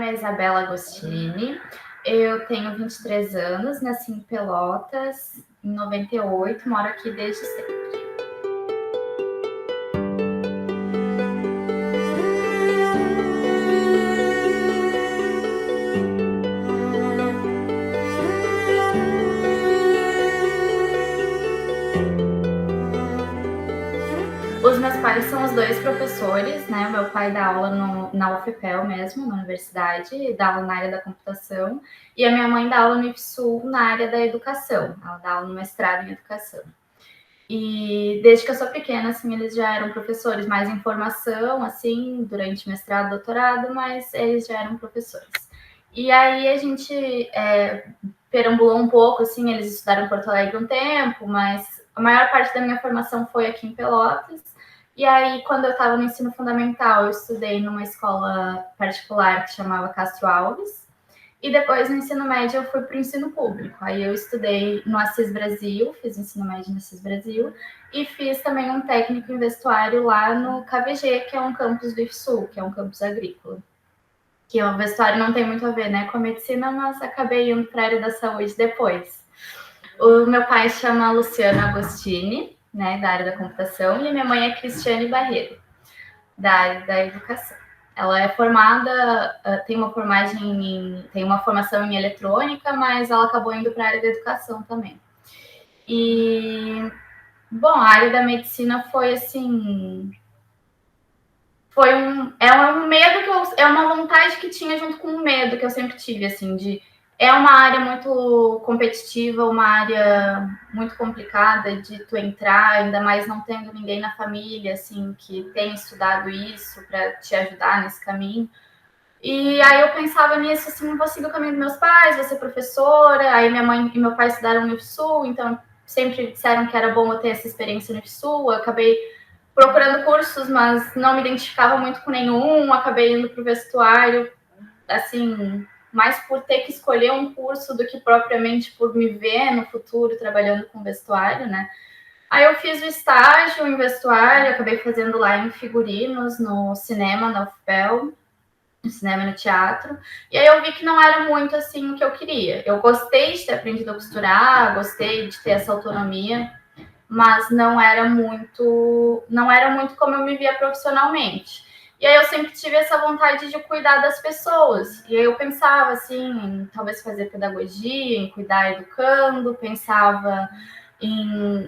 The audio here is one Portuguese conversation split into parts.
nome é Isabela Agostini, eu tenho 23 anos, nasci em Pelotas, em 98, moro aqui desde sempre. Os meus pais são os dois professores, né? O meu pai dá aula na UFPEL mesmo, na universidade, dá aula na área da computação, e a minha mãe dá aula no IFSU na área da educação, ela dá aula no mestrado em educação. E desde que eu sou pequena, assim, eles já eram professores, mais em formação, assim, durante mestrado, doutorado, mas eles já eram professores. E aí a gente perambulou um pouco, assim, eles estudaram em Porto Alegre um tempo, mas a maior parte da minha formação foi aqui em Pelotas. E aí, quando eu estava no ensino fundamental, eu estudei numa escola particular que chamava Castro Alves. E depois, no ensino médio, eu fui para o ensino público. Aí eu estudei no Assis Brasil, fiz ensino médio no Assis Brasil, e fiz também um técnico em vestuário lá no KVG, que é um campus do IFSU, que é um campus agrícola. Que o vestuário não tem muito a ver, né, com a medicina, mas acabei indo para a área da saúde depois. O meu pai chama Luciana Agostini, né, da área da computação, e a minha mãe é Cristiane Barreiro, da área da educação. Ela é formada, tem uma formação em eletrônica, mas ela acabou indo para a área da educação também. E, bom, a área da medicina foi assim, é um medo é uma vontade que tinha junto com um medo que eu sempre tive, assim, é uma área muito competitiva, uma área muito complicada de tu entrar, ainda mais não tendo ninguém na família, assim, que tenha estudado isso para te ajudar nesse caminho. E aí eu pensava nisso, assim, vou seguir o caminho dos meus pais, vou ser professora. Aí minha mãe e meu pai estudaram no IFSU, então sempre disseram que era bom eu ter essa experiência no IFSU. Eu acabei procurando cursos, mas não me identificava muito com nenhum. Acabei indo para o vestuário, assim, mais por ter que escolher um curso do que propriamente por me ver no futuro trabalhando com vestuário, né? Aí eu fiz o estágio em vestuário, acabei fazendo lá em figurinos, no cinema, na UFPEL, no cinema e no teatro, e aí eu vi que não era muito assim o que eu queria. Eu gostei de ter aprendido a costurar, gostei de ter essa autonomia, mas não era muito como eu me via profissionalmente. E aí eu sempre tive essa vontade de cuidar das pessoas. E aí eu pensava assim, em talvez fazer pedagogia, em cuidar educando, pensava em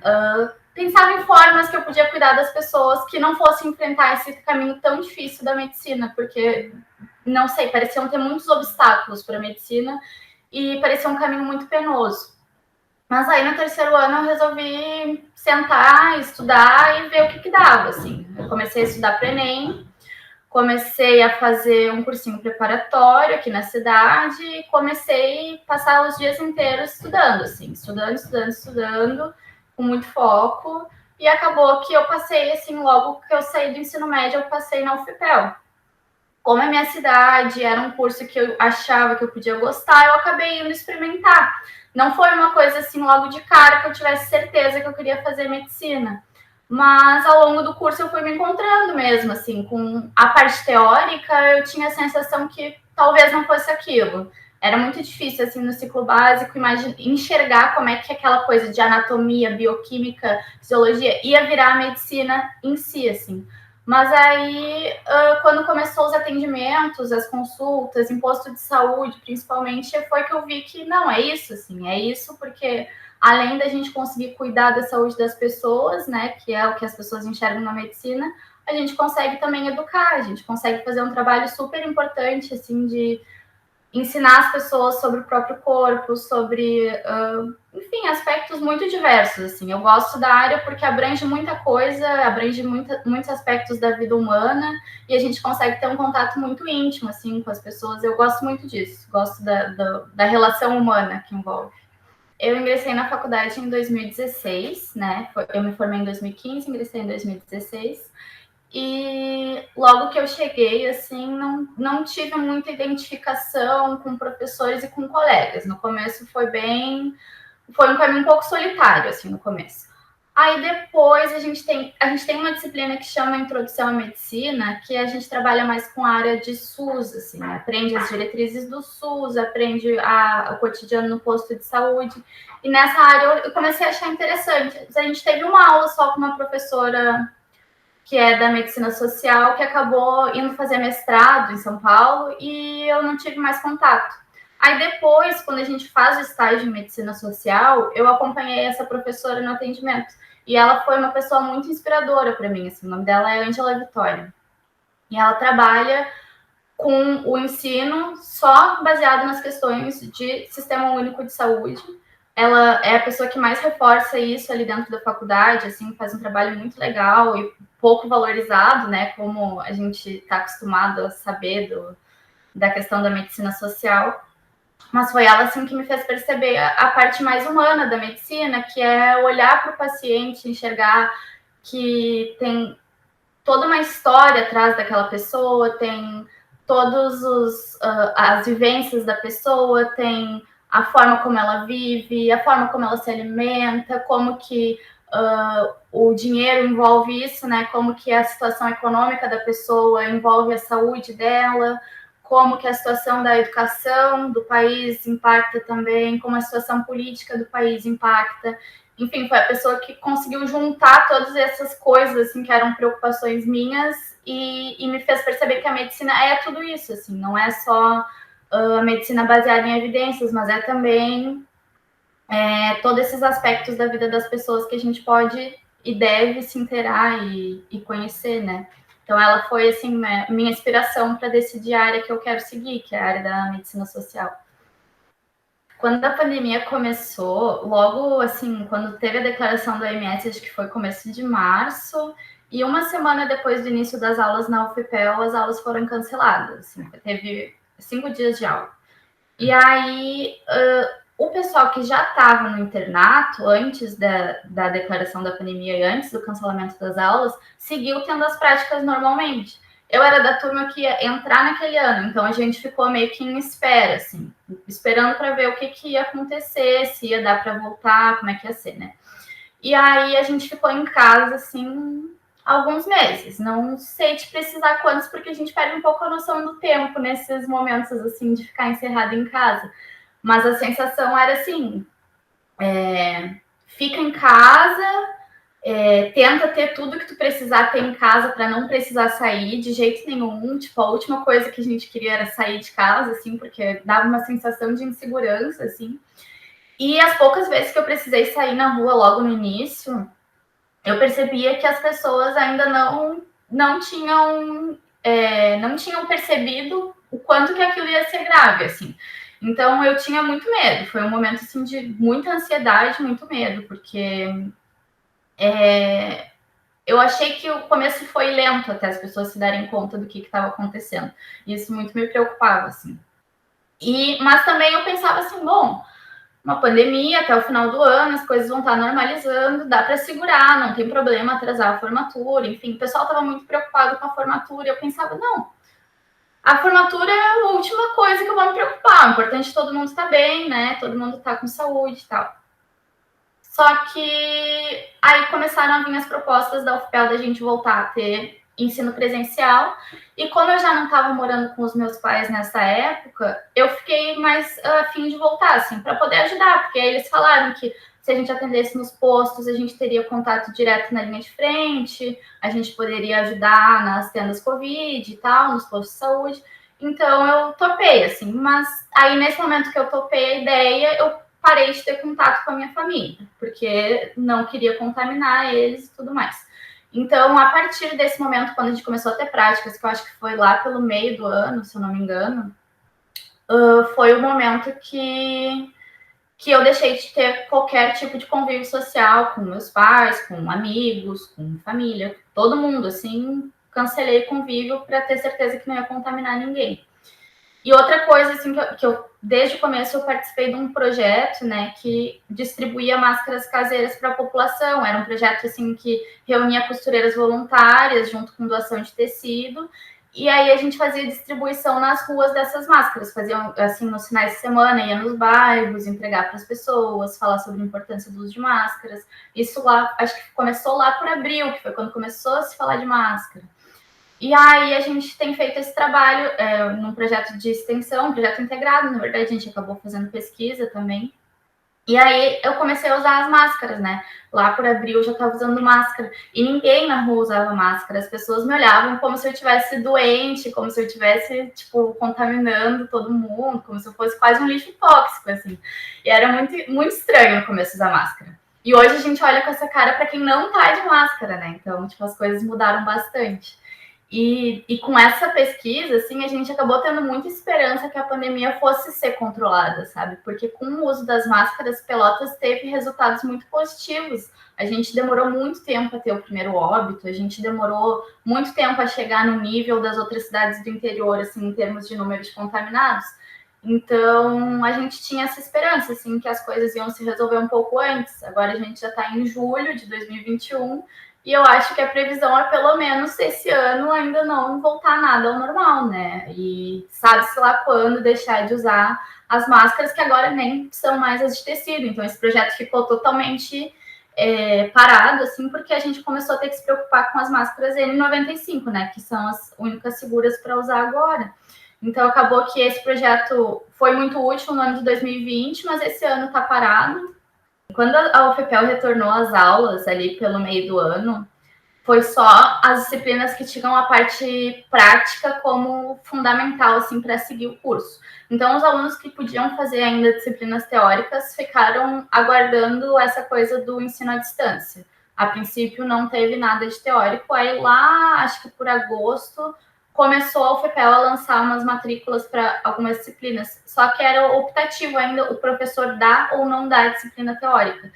formas que eu podia cuidar das pessoas que não fossem enfrentar esse caminho tão difícil da medicina, porque, não sei, pareciam ter muitos obstáculos para a medicina e parecia um caminho muito penoso. Mas aí no terceiro ano eu resolvi sentar, estudar e ver o que dava, assim. Eu comecei a estudar para o Enem, comecei a fazer um cursinho preparatório aqui na cidade e comecei a passar os dias inteiros estudando, assim, estudando, com muito foco. E acabou que eu passei, assim, logo que eu saí do ensino médio, eu passei na UFPEL. Como é minha cidade, era um curso que eu achava que eu podia gostar, eu acabei indo experimentar. Não foi uma coisa assim logo de cara que eu tivesse certeza que eu queria fazer medicina. Mas ao longo do curso eu fui me encontrando mesmo, assim, com a parte teórica, eu tinha a sensação que talvez não fosse aquilo. Era muito difícil, assim, no ciclo básico, enxergar como é que aquela coisa de anatomia, bioquímica, fisiologia ia virar a medicina em si, assim. Mas aí, quando começou os atendimentos, as consultas, imposto de saúde, principalmente, foi que eu vi que não, é isso, assim, é isso porque além da gente conseguir cuidar da saúde das pessoas, né, que é o que as pessoas enxergam na medicina, a gente consegue também educar, a gente consegue fazer um trabalho super importante, assim, de ensinar as pessoas sobre o próprio corpo, sobre, enfim, aspectos muito diversos, assim. Eu gosto da área porque abrange muita coisa, abrange muitos aspectos da vida humana e a gente consegue ter um contato muito íntimo, assim, com as pessoas. Eu gosto muito disso, gosto da relação humana que envolve. Eu ingressei na faculdade em 2016, né? Eu me formei em 2015, ingressei em 2016. E logo que eu cheguei, assim, não tive muita identificação com professores e com colegas. No começo foi um caminho um pouco solitário, assim, no começo. Aí depois a gente tem uma disciplina que chama Introdução à Medicina, que a gente trabalha mais com a área de SUS, assim, né? Aprende as diretrizes do SUS, aprende o cotidiano no posto de saúde. E nessa área eu comecei a achar interessante. A gente teve uma aula só com uma professora que é da medicina social, que acabou indo fazer mestrado em São Paulo e eu não tive mais contato. Aí depois, quando a gente faz o estágio em medicina social, eu acompanhei essa professora no atendimento. E ela foi uma pessoa muito inspiradora para mim. Assim, o nome dela é Ângela Vitória. E ela trabalha com o ensino só baseado nas questões de Sistema Único de Saúde. Ela é a pessoa que mais reforça isso ali dentro da faculdade, assim, faz um trabalho muito legal e pouco valorizado, né, como a gente está acostumado a saber da questão da medicina social. Mas foi ela, assim, que me fez perceber a parte mais humana da medicina, que é olhar para o paciente, enxergar que tem toda uma história atrás daquela pessoa, tem todos as vivências da pessoa, tem a forma como ela vive, a forma como ela se alimenta, como que o dinheiro envolve isso, né? Como que a situação econômica da pessoa envolve a saúde dela, como que a situação da educação do país impacta também, como a situação política do país impacta. Enfim, foi a pessoa que conseguiu juntar todas essas coisas, assim, que eram preocupações minhas e me fez perceber que a medicina é tudo isso, assim, não é só a medicina baseada em evidências, mas é também todos esses aspectos da vida das pessoas que a gente pode e deve se inteirar e conhecer, né? Então, ela foi, assim, minha inspiração para decidir a área que eu quero seguir, que é a área da medicina social. Quando a pandemia começou, logo, assim, quando teve a declaração do OMS, acho que foi começo de março, e uma semana depois do início das aulas na UFPEL, as aulas foram canceladas, assim, teve 5 dias de aula. E aí, o pessoal que já estava no internato, antes da declaração da pandemia e antes do cancelamento das aulas, seguiu tendo as práticas normalmente. Eu era da turma que ia entrar naquele ano, então a gente ficou meio que em espera, assim, esperando para ver o que ia acontecer, se ia dar para voltar, como é que ia ser, né? E aí a gente ficou em casa, assim, alguns meses. Não sei te precisar quantos, porque a gente perde um pouco a noção do tempo nesses momentos, assim, de ficar encerrado em casa. Mas a sensação era assim, fica em casa, tenta ter tudo que tu precisar ter em casa para não precisar sair de jeito nenhum. Tipo, a última coisa que a gente queria era sair de casa, assim, porque dava uma sensação de insegurança, assim. E as poucas vezes que eu precisei sair na rua logo no início, eu percebia que as pessoas ainda não tinham percebido o quanto que aquilo ia ser grave, assim. Então eu tinha muito medo. Foi um momento assim de muita ansiedade, muito medo, porque eu achei que o começo foi lento até as pessoas se darem conta do que estava acontecendo. E isso muito me preocupava, assim. Mas também eu pensava assim, bom, uma pandemia até o final do ano, as coisas vão estar normalizando, dá para segurar, não tem problema atrasar a formatura, enfim, o pessoal estava muito preocupado com a formatura, e eu pensava, não, a formatura é a última coisa que eu vou me preocupar, o importante é todo mundo estar bem, né, todo mundo estar com saúde e tal. Só que aí começaram a vir as propostas da UFPEL da gente voltar a ter ensino presencial. E como eu já não estava morando com os meus pais nessa época, eu fiquei mais afim de voltar, assim, para poder ajudar, porque eles falaram que se a gente atendesse nos postos, a gente teria contato direto na linha de frente, a gente poderia ajudar nas tendas Covid e tal, nos postos de saúde. Então eu topei, assim, mas aí nesse momento que eu topei a ideia, eu parei de ter contato com a minha família, porque não queria contaminar eles e tudo mais. Então, a partir desse momento, quando a gente começou a ter práticas, que eu acho que foi lá pelo meio do ano, se eu não me engano, foi o momento que eu deixei de ter qualquer tipo de convívio social com meus pais, com amigos, com família, todo mundo, assim, cancelei convívio para ter certeza que não ia contaminar ninguém. E outra coisa, assim, que eu desde o começo eu participei de um projeto, né, que distribuía máscaras caseiras para a população. Era um projeto, assim, que reunia costureiras voluntárias junto com doação de tecido. E aí a gente fazia distribuição nas ruas dessas máscaras, fazia assim nos finais de semana, ia nos bairros, entregar para as pessoas, falar sobre a importância do uso de máscaras. Isso lá, acho que começou lá por abril, que foi quando começou a se falar de máscara. E aí a gente tem feito esse trabalho num projeto de extensão, um projeto integrado, na verdade a gente acabou fazendo pesquisa também. E aí eu comecei a usar as máscaras, né? Lá por abril eu já estava usando máscara. E ninguém na rua usava máscara. As pessoas me olhavam como se eu estivesse doente, como se eu estivesse, tipo, contaminando todo mundo, como se eu fosse quase um lixo tóxico, assim. E era muito, muito estranho no começo usar máscara. E hoje a gente olha com essa cara para quem não tá de máscara, né? Então, tipo, as coisas mudaram bastante. E com essa pesquisa, assim, a gente acabou tendo muita esperança que a pandemia fosse ser controlada, sabe? Porque com o uso das máscaras, Pelotas teve resultados muito positivos. A gente demorou muito tempo a ter o primeiro óbito, a gente demorou muito tempo a chegar no nível das outras cidades do interior, assim, em termos de número de contaminados. Então, a gente tinha essa esperança, assim, que as coisas iam se resolver um pouco antes. Agora a gente já está em julho de 2021 e eu acho que a previsão é pelo menos esse ano ainda não voltar nada ao normal, né? E sabe-se lá quando deixar de usar as máscaras, que agora nem são mais as de tecido. Então, esse projeto ficou totalmente parado, assim, porque a gente começou a ter que se preocupar com as máscaras N95, né? Que são as únicas seguras para usar agora. Então, acabou que esse projeto foi muito útil no ano de 2020, mas esse ano está parado. Quando a UFPEL retornou às aulas ali pelo meio do ano, foi só as disciplinas que tinham a parte prática como fundamental assim para seguir o curso. Então, os alunos que podiam fazer ainda disciplinas teóricas ficaram aguardando essa coisa do ensino à distância. A princípio, não teve nada de teórico. Aí, lá, acho que por agosto, começou a UFPEL a lançar umas matrículas para algumas disciplinas. Só que era optativo ainda o professor dar ou não dar a disciplina teórica.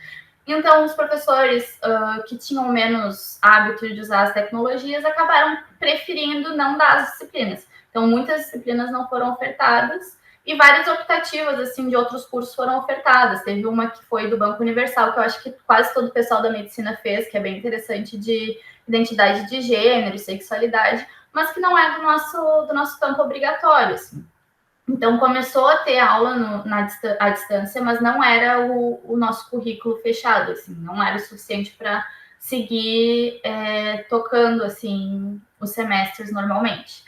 Então, os professores que tinham menos hábito de usar as tecnologias acabaram preferindo não dar as disciplinas. Então, muitas disciplinas não foram ofertadas e várias optativas assim de outros cursos foram ofertadas. Teve uma que foi do Banco Universal, que eu acho que quase todo o pessoal da medicina fez, que é bem interessante, de identidade de gênero e sexualidade, mas que não é do nosso campo obrigatório, assim. Então, começou a ter aula à distância, mas não era o nosso currículo fechado, assim, não era o suficiente para seguir tocando, assim, os semestres normalmente.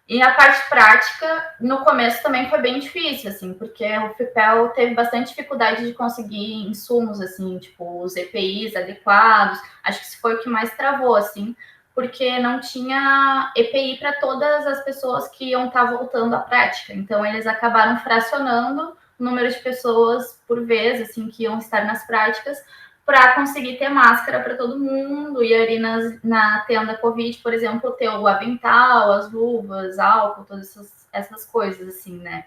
E a parte prática, no começo também foi bem difícil, assim, porque o FIPEL teve bastante dificuldade de conseguir insumos, assim, tipo, os EPIs adequados, acho que isso foi o que mais travou, assim, porque não tinha EPI para todas as pessoas que iam estar voltando à prática. Então, eles acabaram fracionando o número de pessoas por vez, assim, que iam estar nas práticas, para conseguir ter máscara para todo mundo. E ali na tenda Covid, por exemplo, ter o avental, as luvas, álcool, todas essas coisas, assim, né?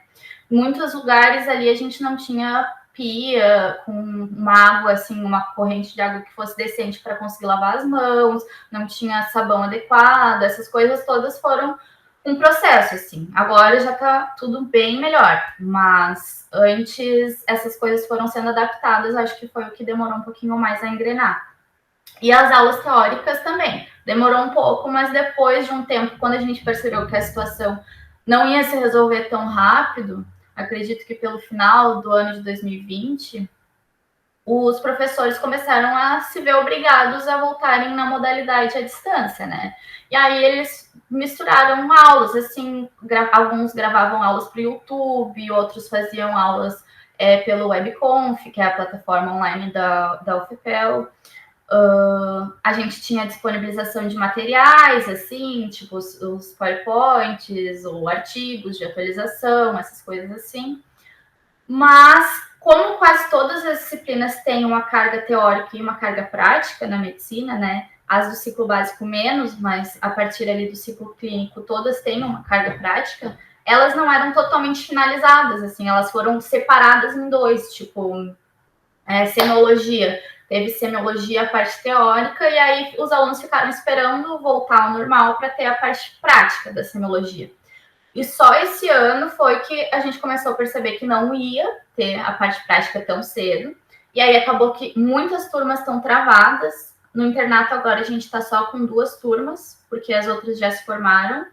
Em muitos lugares ali a gente não tinha pia com uma água, assim, uma corrente de água que fosse decente para conseguir lavar as mãos, não tinha sabão adequado, essas coisas todas foram um processo, assim. Agora já está tudo bem melhor, mas antes essas coisas foram sendo adaptadas, acho que foi o que demorou um pouquinho mais a engrenar. E as aulas teóricas também. Demorou um pouco, mas depois de um tempo, quando a gente percebeu que a situação não ia se resolver tão rápido, acredito que pelo final do ano de 2020, os professores começaram a se ver obrigados a voltarem na modalidade à distância, né? E aí eles misturaram aulas, assim, alguns gravavam aulas para o YouTube, outros faziam aulas pelo Webconf, que é a plataforma online da UFPEL. A gente tinha disponibilização de materiais, assim, tipo os PowerPoints ou artigos de atualização, essas coisas assim. Mas, como quase todas as disciplinas têm uma carga teórica e uma carga prática na medicina, né? As do ciclo básico menos, mas a partir ali do ciclo clínico todas têm uma carga prática, elas não eram totalmente finalizadas, assim, elas foram separadas em dois, tipo, semiologia. Teve semiologia, a parte teórica, e aí os alunos ficaram esperando voltar ao normal para ter a parte prática da semiologia. E só esse ano foi que a gente começou a perceber que não ia ter a parte prática tão cedo. E aí acabou que muitas turmas estão travadas. No internato agora a gente está só com 2 turmas, porque as outras já se formaram.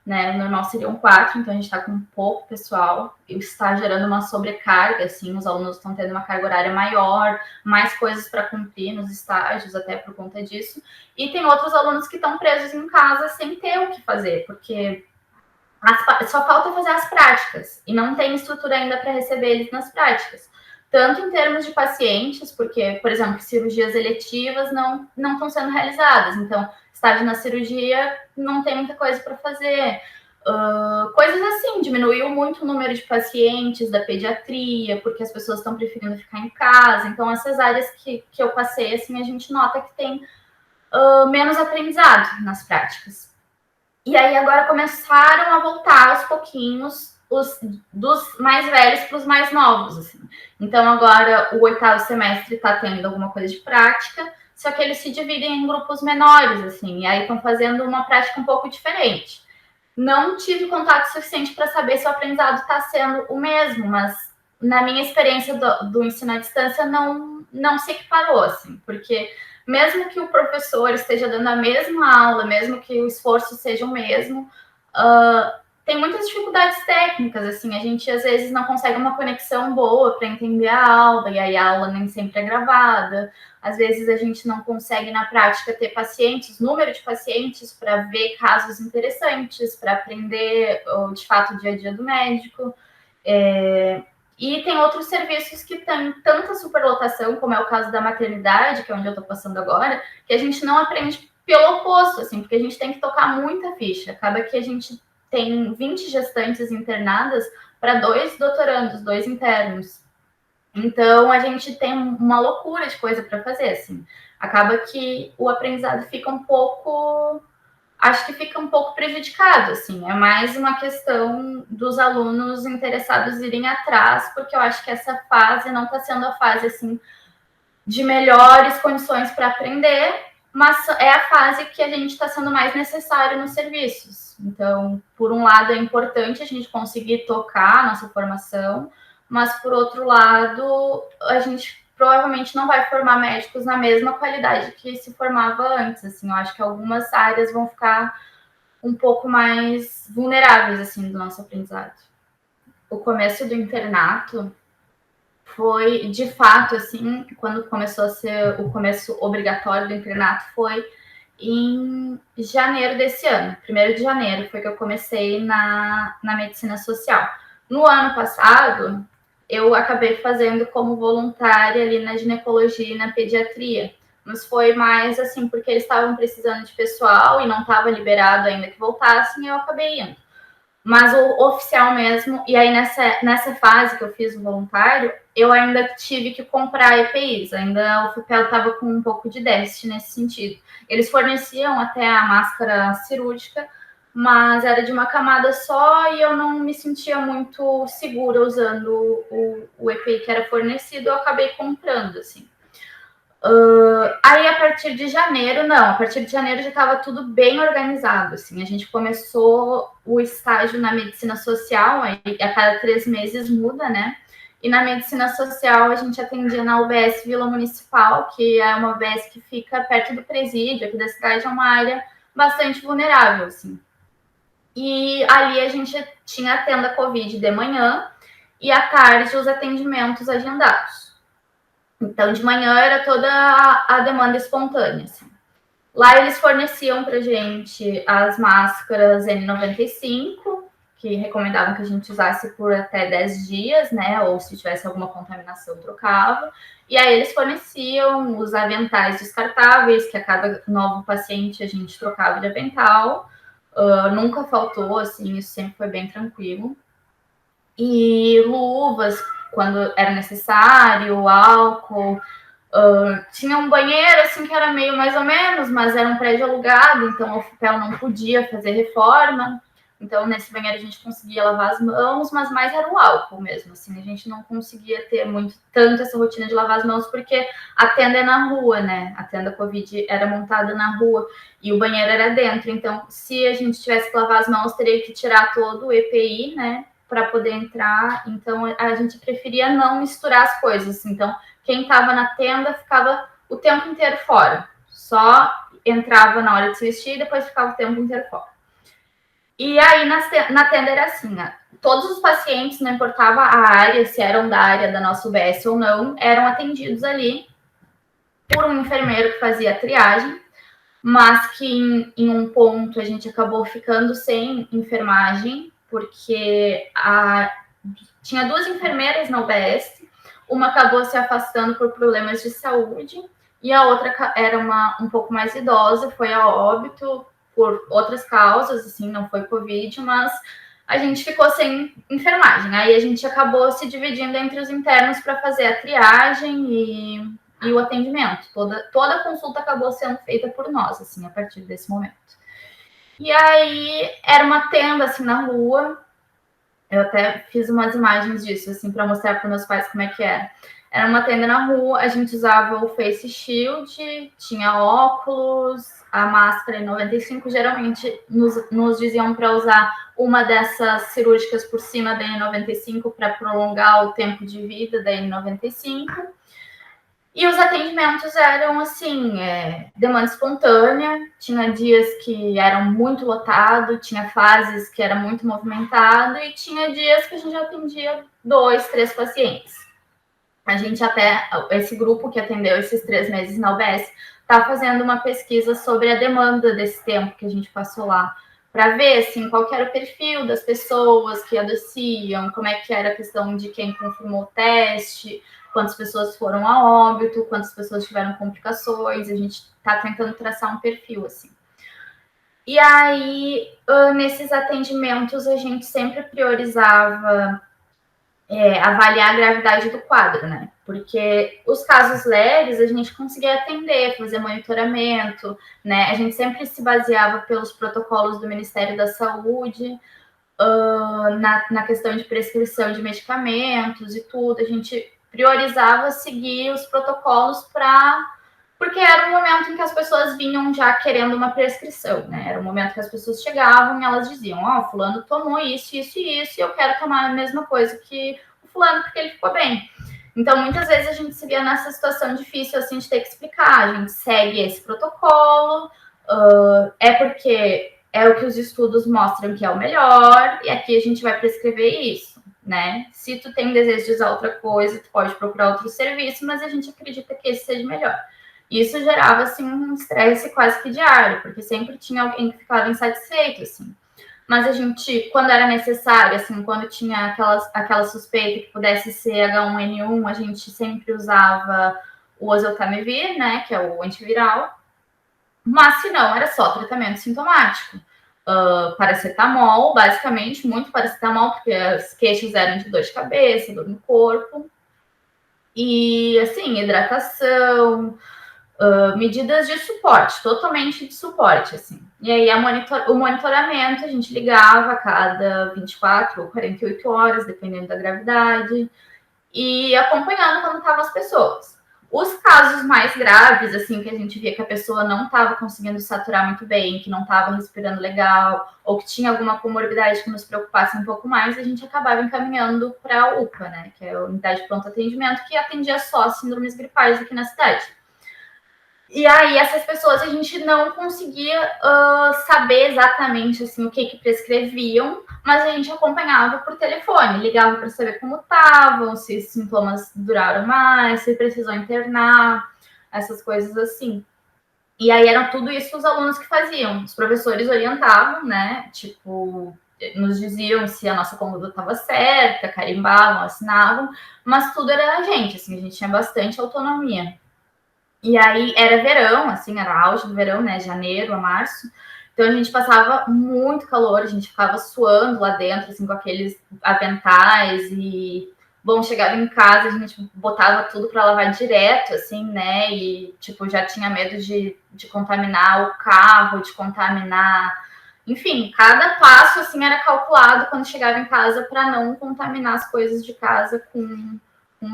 né? O normal seriam 4, então a gente está com pouco pessoal, isso está gerando uma sobrecarga, assim, os alunos estão tendo uma carga horária maior, mais coisas para cumprir nos estágios, até por conta disso. E tem outros alunos que estão presos em casa sem ter o que fazer, porque só falta fazer as práticas, e não tem estrutura ainda para receber eles nas práticas. Tanto em termos de pacientes, porque, por exemplo, cirurgias eletivas não estão sendo realizadas, então, estágio na cirurgia não tem muita coisa para fazer. Coisas assim, diminuiu muito o número de pacientes da pediatria, porque as pessoas estão preferindo ficar em casa. Então, essas áreas que eu passei, assim, a gente nota que tem menos aprendizado nas práticas. E aí agora começaram a voltar aos pouquinhos dos mais velhos para os mais novos. Assim. Então agora o 8º semestre está tendo alguma coisa de prática, só que eles se dividem em grupos menores, assim, e aí estão fazendo uma prática um pouco diferente. Não tive contato suficiente para saber se o aprendizado está sendo o mesmo, mas na minha experiência do ensino à distância não se equiparou, assim, porque mesmo que o professor esteja dando a mesma aula, mesmo que o esforço seja o mesmo, tem muitas dificuldades técnicas, assim, a gente às vezes não consegue uma conexão boa para entender a aula, e aí a aula nem sempre é gravada, às vezes a gente não consegue na prática ter pacientes, número de pacientes para ver casos interessantes, para aprender de fato o dia a dia do médico. E tem outros serviços que têm tanta superlotação, como é o caso da maternidade, que é onde eu estou passando agora, que a gente não aprende pelo oposto, assim, porque a gente tem que tocar muita ficha. Acaba que a gente tem 20 gestantes internadas para 2 doutorandos, 2 internos. Então, a gente tem uma loucura de coisa para fazer, assim. Acaba que o aprendizado fica um pouco... Acho que fica um pouco prejudicado, assim. É mais uma questão dos alunos interessados irem atrás, porque eu acho que essa fase não está sendo a fase, assim, de melhores condições para aprender, mas é a fase que a gente está sendo mais necessário nos serviços. Então, por um lado, é importante a gente conseguir tocar a nossa formação, mas, por outro lado, a gente provavelmente não vai formar médicos na mesma qualidade que se formava antes. Assim, eu acho que algumas áreas vão ficar um pouco mais vulneráveis assim do nosso aprendizado. O começo do internato foi, de fato, assim, quando começou a ser o começo obrigatório do internato, foi em janeiro desse ano. 1º de janeiro foi que eu comecei na medicina social. No ano passado, eu acabei fazendo como voluntária ali na ginecologia e na pediatria. Mas foi mais assim, porque eles estavam precisando de pessoal e não estava liberado ainda que voltassem, e eu acabei indo. Mas o oficial mesmo, e aí nessa fase que eu fiz o voluntário, eu ainda tive que comprar EPIs, ainda o FUPEL estava com um pouco de déficit nesse sentido. Eles forneciam até a máscara cirúrgica, mas era de uma camada só e eu não me sentia muito segura usando o EPI que era fornecido, eu acabei comprando, assim. Aí, a partir de janeiro, não. A partir de janeiro já estava tudo bem organizado, assim. A gente começou o estágio na medicina social, aí a cada 3 meses muda, né? E na medicina social a gente atendia na UBS Vila Municipal, que é uma UBS que fica perto do presídio, aqui da cidade, é uma área bastante vulnerável, assim. E ali a gente tinha a tenda Covid de manhã e à tarde os atendimentos agendados. Então, de manhã era toda a demanda espontânea. Assim. Lá eles forneciam para gente as máscaras N95, que recomendavam que a gente usasse por até 10 dias, né? Ou se tivesse alguma contaminação, trocava. E aí eles forneciam os aventais descartáveis, que a cada novo paciente a gente trocava de avental. Nunca faltou, assim, isso sempre foi bem tranquilo. E luvas, quando era necessário, álcool. Tinha um banheiro, assim, que era meio mais ou menos, mas era um prédio alugado, então o FUPEL não podia fazer reforma. Então, nesse banheiro a gente conseguia lavar as mãos, mas mais era o álcool mesmo, assim. A gente não conseguia ter tanto essa rotina de lavar as mãos, porque a tenda é na rua, né? A tenda Covid era montada na rua e o banheiro era dentro. Então, se a gente tivesse que lavar as mãos, teria que tirar todo o EPI, né? Para poder entrar. Então, a gente preferia não misturar as coisas. Então, quem estava na tenda ficava o tempo inteiro fora. Só entrava na hora de se vestir e depois ficava o tempo inteiro fora. E aí, na tenda era assim, né? Todos os pacientes, não importava a área, se eram da área da nossa UBS ou não, eram atendidos ali por um enfermeiro que fazia a triagem, mas que em um ponto a gente acabou ficando sem enfermagem, porque tinha 2 enfermeiras na UBS, uma acabou se afastando por problemas de saúde, e a outra era um pouco mais idosa, foi a óbito por outras causas, assim, não foi Covid, mas a gente ficou sem enfermagem. Aí a gente acabou se dividindo entre os internos para fazer a triagem e o atendimento. Toda a consulta acabou sendo feita por nós, assim, a partir desse momento. E aí era uma tenda, assim, na rua. Eu até fiz umas imagens disso, assim, para mostrar para meus pais como é que era. Era uma tenda na rua, a gente usava o face shield, tinha óculos, a máscara N95. Geralmente nos diziam para usar uma dessas cirúrgicas por cima da N95 para prolongar o tempo de vida da N95. E os atendimentos eram, assim, demanda espontânea. Tinha dias que eram muito lotado, tinha fases que era muito movimentado e tinha dias que a gente atendia 2, 3 pacientes. A gente até, esse grupo que atendeu esses 3 meses na UBS, está fazendo uma pesquisa sobre a demanda desse tempo que a gente passou lá, para ver, assim, qual que era o perfil das pessoas que adoeciam, como é que era a questão de quem confirmou o teste, quantas pessoas foram a óbito, quantas pessoas tiveram complicações, a gente está tentando traçar um perfil, assim. E aí, nesses atendimentos, a gente sempre priorizava avaliar a gravidade do quadro, né? Porque os casos leves a gente conseguia atender, fazer monitoramento, né? A gente sempre se baseava pelos protocolos do Ministério da Saúde, na questão de prescrição de medicamentos e tudo. A gente priorizava seguir os protocolos porque era um momento em que as pessoas vinham já querendo uma prescrição, né? Era um momento que as pessoas chegavam e elas diziam, fulano tomou isso, isso e isso, e eu quero tomar a mesma coisa que o fulano, porque ele ficou bem. Então, muitas vezes a gente se via nessa situação difícil, assim, de ter que explicar. A gente segue esse protocolo, é porque é o que os estudos mostram que é o melhor, e aqui a gente vai prescrever isso, né? Se tu tem desejo de usar outra coisa, tu pode procurar outro serviço, mas a gente acredita que esse seja melhor. Isso gerava, assim, um estresse quase que diário, porque sempre tinha alguém que ficava insatisfeito, assim. Mas a gente, quando era necessário, assim, quando tinha aquela suspeita que pudesse ser H1N1, a gente sempre usava o oseltamivir, né, que é o antiviral. Mas se não, era só tratamento sintomático. Paracetamol, basicamente, muito paracetamol, porque as queixas eram de dor de cabeça, dor no corpo. E, assim, hidratação, medidas de suporte, totalmente de suporte, assim. E aí o monitoramento a gente ligava a cada 24 ou 48 horas, dependendo da gravidade, e acompanhando como estavam as pessoas. Os casos mais graves, assim, que a gente via que a pessoa não estava conseguindo saturar muito bem, que não estava respirando legal, ou que tinha alguma comorbidade que nos preocupasse um pouco mais, a gente acabava encaminhando para a UPA, né, que é a Unidade de Pronto Atendimento, que atendia só síndromes gripais aqui na cidade. E aí, essas pessoas a gente não conseguia saber exatamente assim, o que prescreviam, mas a gente acompanhava por telefone, ligava para saber como estavam, se os sintomas duraram mais, se precisou internar, essas coisas assim. E aí, eram tudo isso os alunos que faziam. Os professores orientavam, né? Tipo, nos diziam se a nossa conduta estava certa, carimbavam, assinavam, mas tudo era a gente, assim, a gente tinha bastante autonomia. E aí era verão, assim, era auge do verão, né? Janeiro a março. Então a gente passava muito calor, a gente ficava suando lá dentro, assim, com aqueles aventais e bom, chegava em casa, a gente botava tudo para lavar direto, assim, né? E, tipo, já tinha medo de contaminar o carro, de contaminar. Enfim, cada passo, assim, era calculado quando chegava em casa para não contaminar as coisas de casa com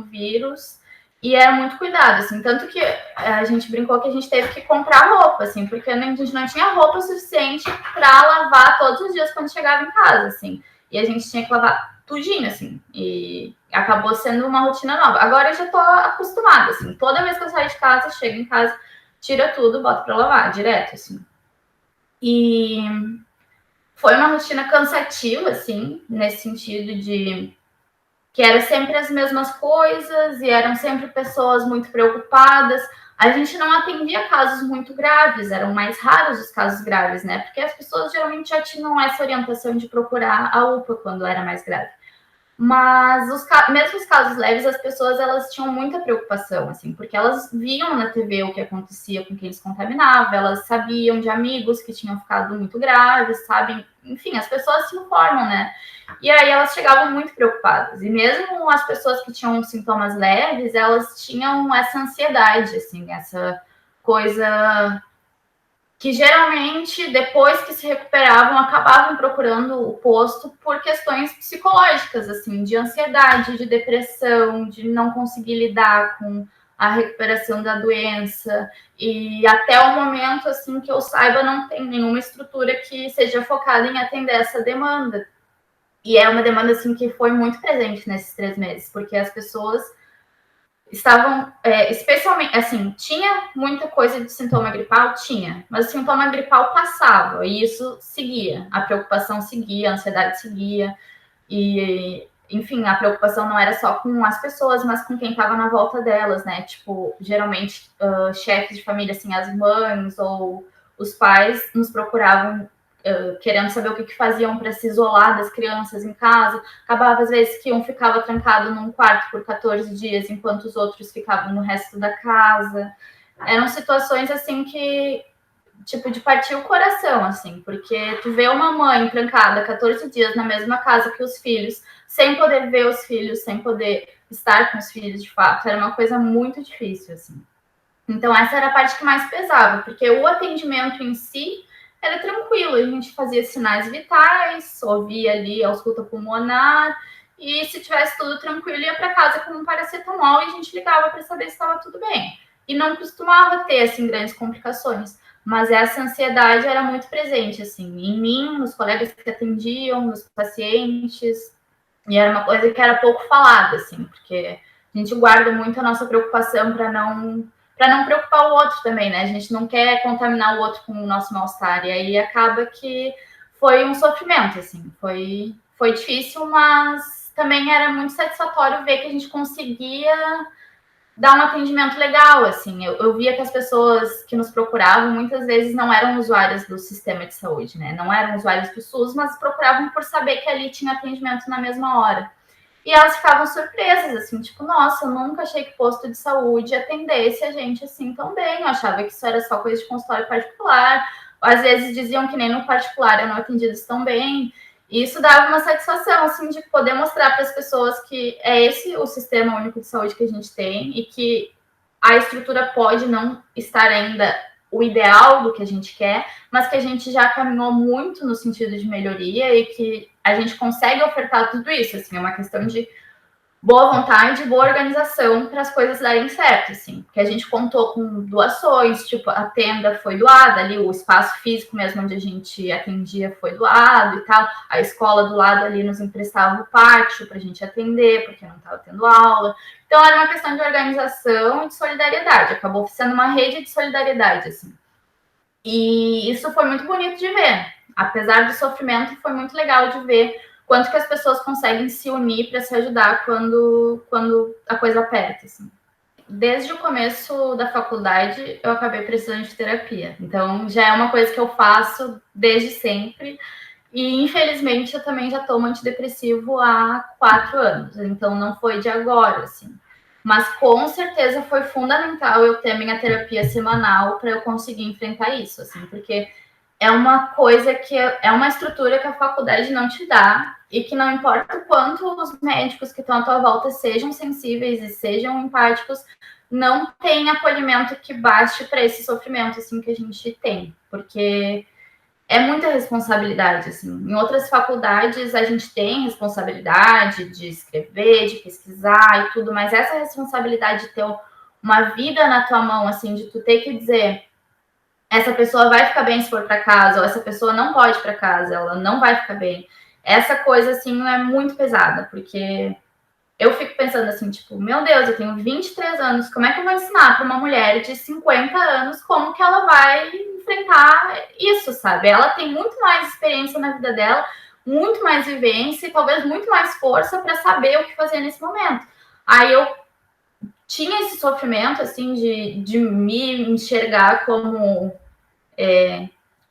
vírus. E era muito cuidado, assim, tanto que a gente brincou que a gente teve que comprar roupa, assim, porque a gente não tinha roupa suficiente para lavar todos os dias quando chegava em casa, assim. E a gente tinha que lavar tudinho, assim. E acabou sendo uma rotina nova. Agora eu já tô acostumada, assim. Toda vez que eu saio de casa, chego em casa, tira tudo, boto para lavar, direto, assim. E Foi uma rotina cansativa, assim, nesse sentido de que era sempre as mesmas coisas e eram sempre pessoas muito preocupadas. A gente não atendia casos muito graves, eram mais raros os casos graves, né? Porque as pessoas geralmente já tinham essa orientação de procurar a UPA quando era mais grave. Mas mesmo os casos leves, as pessoas elas tinham muita preocupação, assim, porque elas viam na TV o que acontecia com quem eles contaminavam, elas sabiam de amigos que tinham ficado muito graves, sabem, enfim, as pessoas se informam, né? E aí elas chegavam muito preocupadas. E mesmo as pessoas que tinham sintomas leves, elas tinham essa ansiedade, assim, essa coisa que geralmente, depois que se recuperavam, acabavam procurando o posto por questões psicológicas, assim, de ansiedade, de depressão, de não conseguir lidar com a recuperação da doença. E até o momento, assim, que eu saiba, não tem nenhuma estrutura que seja focada em atender essa demanda. E é uma demanda, assim, que foi muito presente nesses 3 meses, porque as pessoas estavam, especialmente, assim, tinha muita coisa de sintoma gripal? Tinha, mas o sintoma gripal passava e isso seguia, a preocupação seguia, a ansiedade seguia, e, enfim, a preocupação não era só com as pessoas, mas com quem estava na volta delas, né? Tipo, geralmente, chefes de família, assim, as mães ou os pais nos procuravam querendo saber o que faziam para se isolar das crianças em casa. Acabava, às vezes, que um ficava trancado num quarto por 14 dias, enquanto os outros ficavam no resto da casa. Eram situações, assim, que, tipo, de partir o coração, assim, porque tu vê uma mãe trancada 14 dias na mesma casa que os filhos, sem poder ver os filhos, sem poder estar com os filhos, de fato, era uma coisa muito difícil, assim. Então, essa era a parte que mais pesava, porque o atendimento em si era tranquilo, a gente fazia sinais vitais, ouvia ali a ausculta pulmonar, e se tivesse tudo tranquilo, ia para casa com um paracetamol e a gente ligava para saber se estava tudo bem. E não costumava ter, assim, grandes complicações, mas essa ansiedade era muito presente, assim, em mim, nos colegas que atendiam, nos pacientes, e era uma coisa que era pouco falada, assim, porque a gente guarda muito a nossa preocupação para não preocupar o outro também, né? A gente não quer contaminar o outro com o nosso mal-estar. E aí acaba que foi um sofrimento, assim. Foi difícil, mas também era muito satisfatório ver que a gente conseguia dar um atendimento legal, assim. Eu via que as pessoas que nos procuravam muitas vezes não eram usuárias do sistema de saúde, né? Não eram usuários do SUS, mas procuravam por saber que ali tinha atendimento na mesma hora. E elas ficavam surpresas, assim, tipo, nossa, eu nunca achei que posto de saúde atendesse a gente assim tão bem. Eu achava que isso era só coisa de consultório particular. Às vezes diziam que nem no particular eram atendidos tão bem. E isso dava uma satisfação, assim, de poder mostrar para as pessoas que é esse o sistema único de saúde que a gente tem e que a estrutura pode não estar ainda o ideal do que a gente quer, mas que a gente já caminhou muito no sentido de melhoria e que a gente consegue ofertar tudo isso, assim, é uma questão de boa vontade e boa organização para as coisas darem certo, assim, porque a gente contou com doações, tipo, a tenda foi doada ali, o espaço físico mesmo onde a gente atendia foi doado e tal, a escola do lado ali nos emprestava o pátio para a gente atender, porque não estava tendo aula, então era uma questão de organização e de solidariedade, acabou sendo uma rede de solidariedade, assim, e isso foi muito bonito de ver, apesar do sofrimento, foi muito legal de ver quanto que as pessoas conseguem se unir para se ajudar quando a coisa aperta, assim. Desde o começo da faculdade, eu acabei precisando de terapia. Então, já é uma coisa que eu faço desde sempre. E, infelizmente, eu também já tomo antidepressivo há 4 anos. Então, não foi de agora, assim. Mas, com certeza, foi fundamental eu ter minha terapia semanal para eu conseguir enfrentar isso, assim. Porque é uma coisa que é uma estrutura que a faculdade não te dá e que não importa o quanto os médicos que estão à tua volta sejam sensíveis e sejam empáticos, não tem acolhimento que baste para esse sofrimento assim que a gente tem, porque é muita responsabilidade, assim. Em outras faculdades a gente tem responsabilidade de escrever, de pesquisar e tudo, mas essa responsabilidade de ter uma vida na tua mão, assim, de tu ter que dizer essa pessoa vai ficar bem se for para casa, ou essa pessoa não pode ir para casa, ela não vai ficar bem. Essa coisa, assim, é muito pesada, porque eu fico pensando assim, tipo, meu Deus, eu tenho 23 anos, como é que eu vou ensinar para uma mulher de 50 anos como que ela vai enfrentar isso, sabe? Ela tem muito mais experiência na vida dela, muito mais vivência e talvez muito mais força para saber o que fazer nesse momento. Aí eu tinha esse sofrimento, assim, de me enxergar como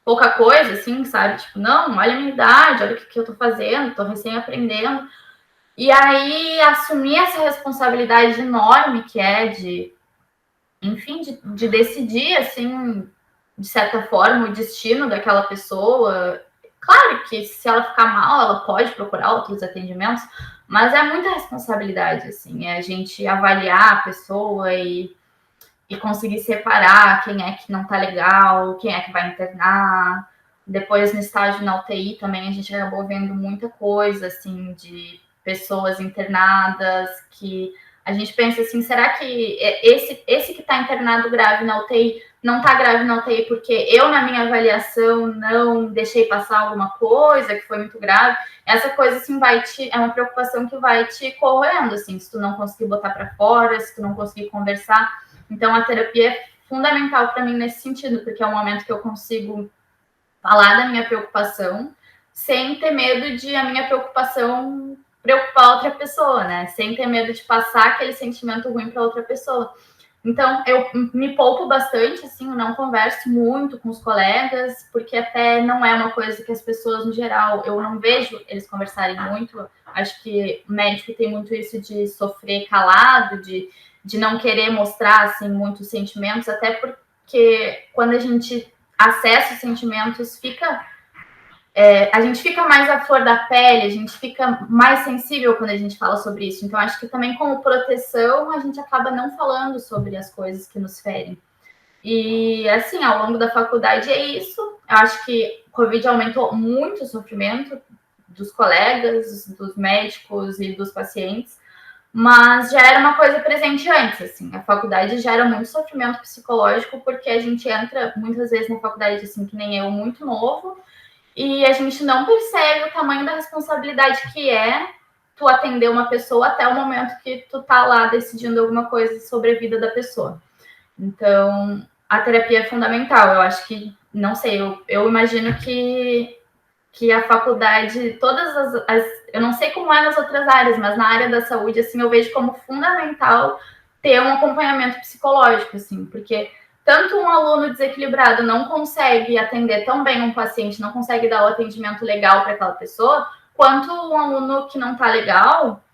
pouca coisa, assim, sabe? Tipo, não, olha a minha idade, olha o que eu tô fazendo, tô recém aprendendo. E aí assumir essa responsabilidade enorme que é de, enfim, de decidir, assim, de certa forma, o destino daquela pessoa. Claro que se ela ficar mal, ela pode procurar outros atendimentos, mas é muita responsabilidade, assim, é a gente avaliar a pessoa e conseguir separar quem é que não tá legal, quem é que vai internar. Depois, no estágio na UTI também, a gente acabou vendo muita coisa, assim, de pessoas internadas que a gente pensa assim, será que esse que está internado grave na UTI não está grave na UTI porque eu, na minha avaliação, não deixei passar alguma coisa que foi muito grave? Essa coisa, assim, é uma preocupação que vai te corroendo, assim, se tu não conseguir botar para fora, se tu não conseguir conversar. Então, a terapia é fundamental para mim nesse sentido, porque é um momento que eu consigo falar da minha preocupação sem ter medo de a minha preocupação preocupar outra pessoa, né? Sem ter medo de passar aquele sentimento ruim para outra pessoa. Então, eu me poupo bastante, assim, eu não converso muito com os colegas, porque até não é uma coisa que as pessoas, no geral, eu não vejo eles conversarem muito. Acho que o médico tem muito isso de sofrer calado, de não querer mostrar, assim, muitos sentimentos, até porque quando a gente acessa os sentimentos, a gente fica mais à flor da pele, a gente fica mais sensível quando a gente fala sobre isso. Então, acho que também como proteção, a gente acaba não falando sobre as coisas que nos ferem. E, assim, ao longo da faculdade é isso. Eu acho que o Covid aumentou muito o sofrimento dos colegas, dos médicos e dos pacientes, mas já era uma coisa presente antes, assim. A faculdade já era muito sofrimento psicológico, porque a gente entra muitas vezes na faculdade, assim, que nem eu, muito novo, e a gente não percebe o tamanho da responsabilidade que é tu atender uma pessoa até o momento que tu tá lá decidindo alguma coisa sobre a vida da pessoa. Então, a terapia é fundamental. Eu acho que, não sei, eu imagino que a faculdade, eu não sei como é nas outras áreas, mas na área da saúde, assim, eu vejo como fundamental ter um acompanhamento psicológico, assim, porque tanto um aluno desequilibrado não consegue atender tão bem um paciente, não consegue dar o atendimento legal para aquela pessoa, quanto um aluno que não está legal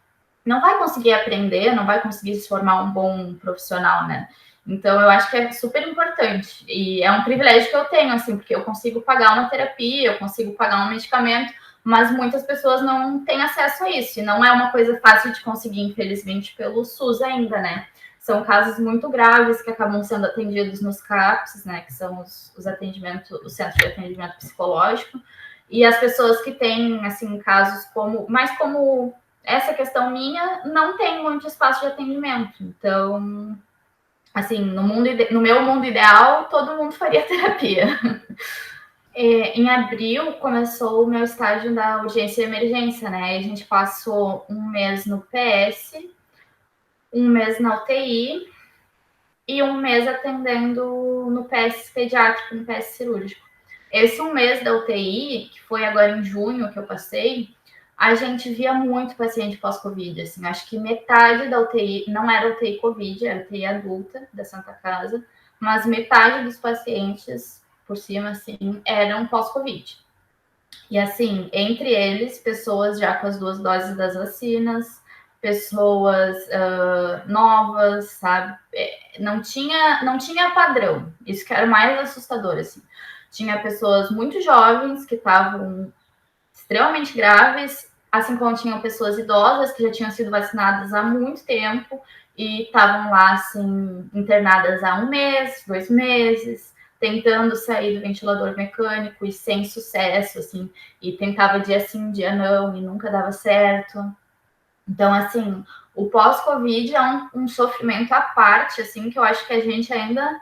não vai conseguir aprender, não vai conseguir se formar um bom profissional, né? Então, eu acho que é super importante. E é um privilégio que eu tenho, assim, porque eu consigo pagar uma terapia, eu consigo pagar um medicamento, mas muitas pessoas não têm acesso a isso. E não é uma coisa fácil de conseguir, infelizmente, pelo SUS ainda, né? São casos muito graves que acabam sendo atendidos nos CAPS, né? Que são os atendimentos, o Centro de Atendimento Psicológico. E as pessoas que têm, assim, casos como essa questão minha, não tem muito espaço de atendimento. Então, assim, no meu mundo ideal, todo mundo faria terapia. Em abril começou o meu estágio da urgência e emergência, né? A gente passou um mês no PS, um mês na UTI e um mês atendendo no PS pediátrico, no PS cirúrgico. Esse um mês da UTI, que foi agora em junho que eu passei, a gente via muito paciente pós-Covid, assim, acho que metade da UTI, não era UTI Covid, era UTI adulta da Santa Casa, mas metade dos pacientes, por cima, assim, eram pós-Covid. E, assim, entre eles, pessoas já com as 2 doses das vacinas, pessoas novas, sabe? Não tinha padrão, isso que era mais assustador, assim. Tinha pessoas muito jovens que estavam extremamente graves, assim como tinham pessoas idosas que já tinham sido vacinadas há muito tempo e estavam lá, assim, internadas há 1 mês, 2 meses, tentando sair do ventilador mecânico e sem sucesso, assim, e tentava dia sim, dia não, e nunca dava certo. Então, assim, o pós-Covid é um sofrimento à parte, assim, que eu acho que a gente ainda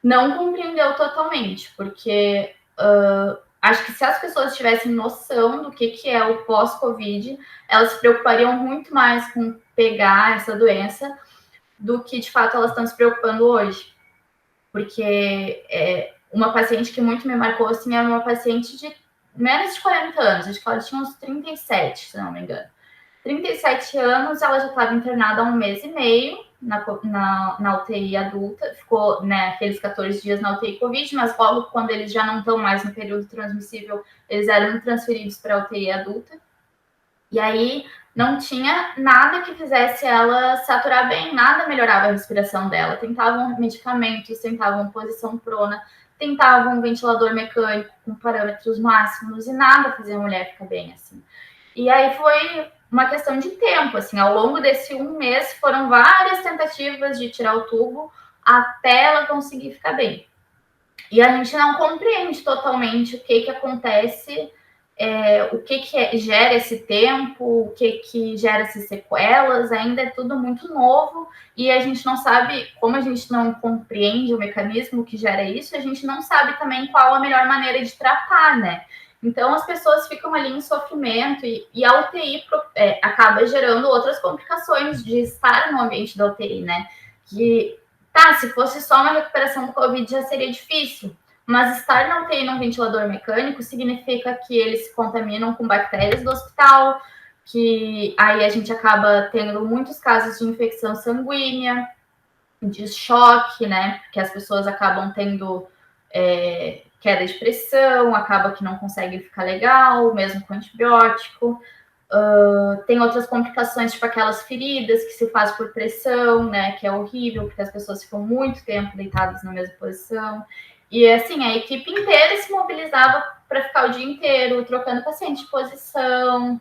não compreendeu totalmente, porque acho que se as pessoas tivessem noção do que é o pós-Covid, elas se preocupariam muito mais com pegar essa doença do que, de fato, elas estão se preocupando hoje. Porque uma paciente que muito me marcou, assim, era uma paciente de menos de 40 anos, acho que ela tinha uns 37, se não me engano. 37 anos, ela já estava internada há 1 mês e meio na UTI adulta, ficou, né, aqueles 14 dias na UTI Covid, mas logo quando eles já não estão mais no período transmissível, eles eram transferidos para a UTI adulta. E aí não tinha nada que fizesse ela saturar bem, nada melhorava a respiração dela. Tentavam medicamentos, tentavam posição prona, tentavam um ventilador mecânico com parâmetros máximos e nada fazia a mulher ficar bem, assim. E aí foi uma questão de tempo, assim, ao longo desse 1 mês foram várias tentativas de tirar o tubo até ela conseguir ficar bem. E a gente não compreende totalmente o que acontece, o que gera esse tempo, o que gera essas sequelas, ainda é tudo muito novo e a gente não sabe, como a gente não compreende o mecanismo que gera isso, a gente não sabe também qual a melhor maneira de tratar, né? Então as pessoas ficam ali em sofrimento e a UTI acaba gerando outras complicações de estar no ambiente da UTI, né? Que, tá, se fosse só uma recuperação do Covid já seria difícil, mas estar na UTI num ventilador mecânico significa que eles se contaminam com bactérias do hospital, que aí a gente acaba tendo muitos casos de infecção sanguínea, de choque, né? Porque as pessoas acabam tendo queda de pressão, acaba que não consegue ficar legal, mesmo com antibiótico. Tem outras complicações, tipo aquelas feridas que se faz por pressão, né? Que é horrível, porque as pessoas ficam muito tempo deitadas na mesma posição. E assim, a equipe inteira se mobilizava para ficar o dia inteiro trocando paciente de posição,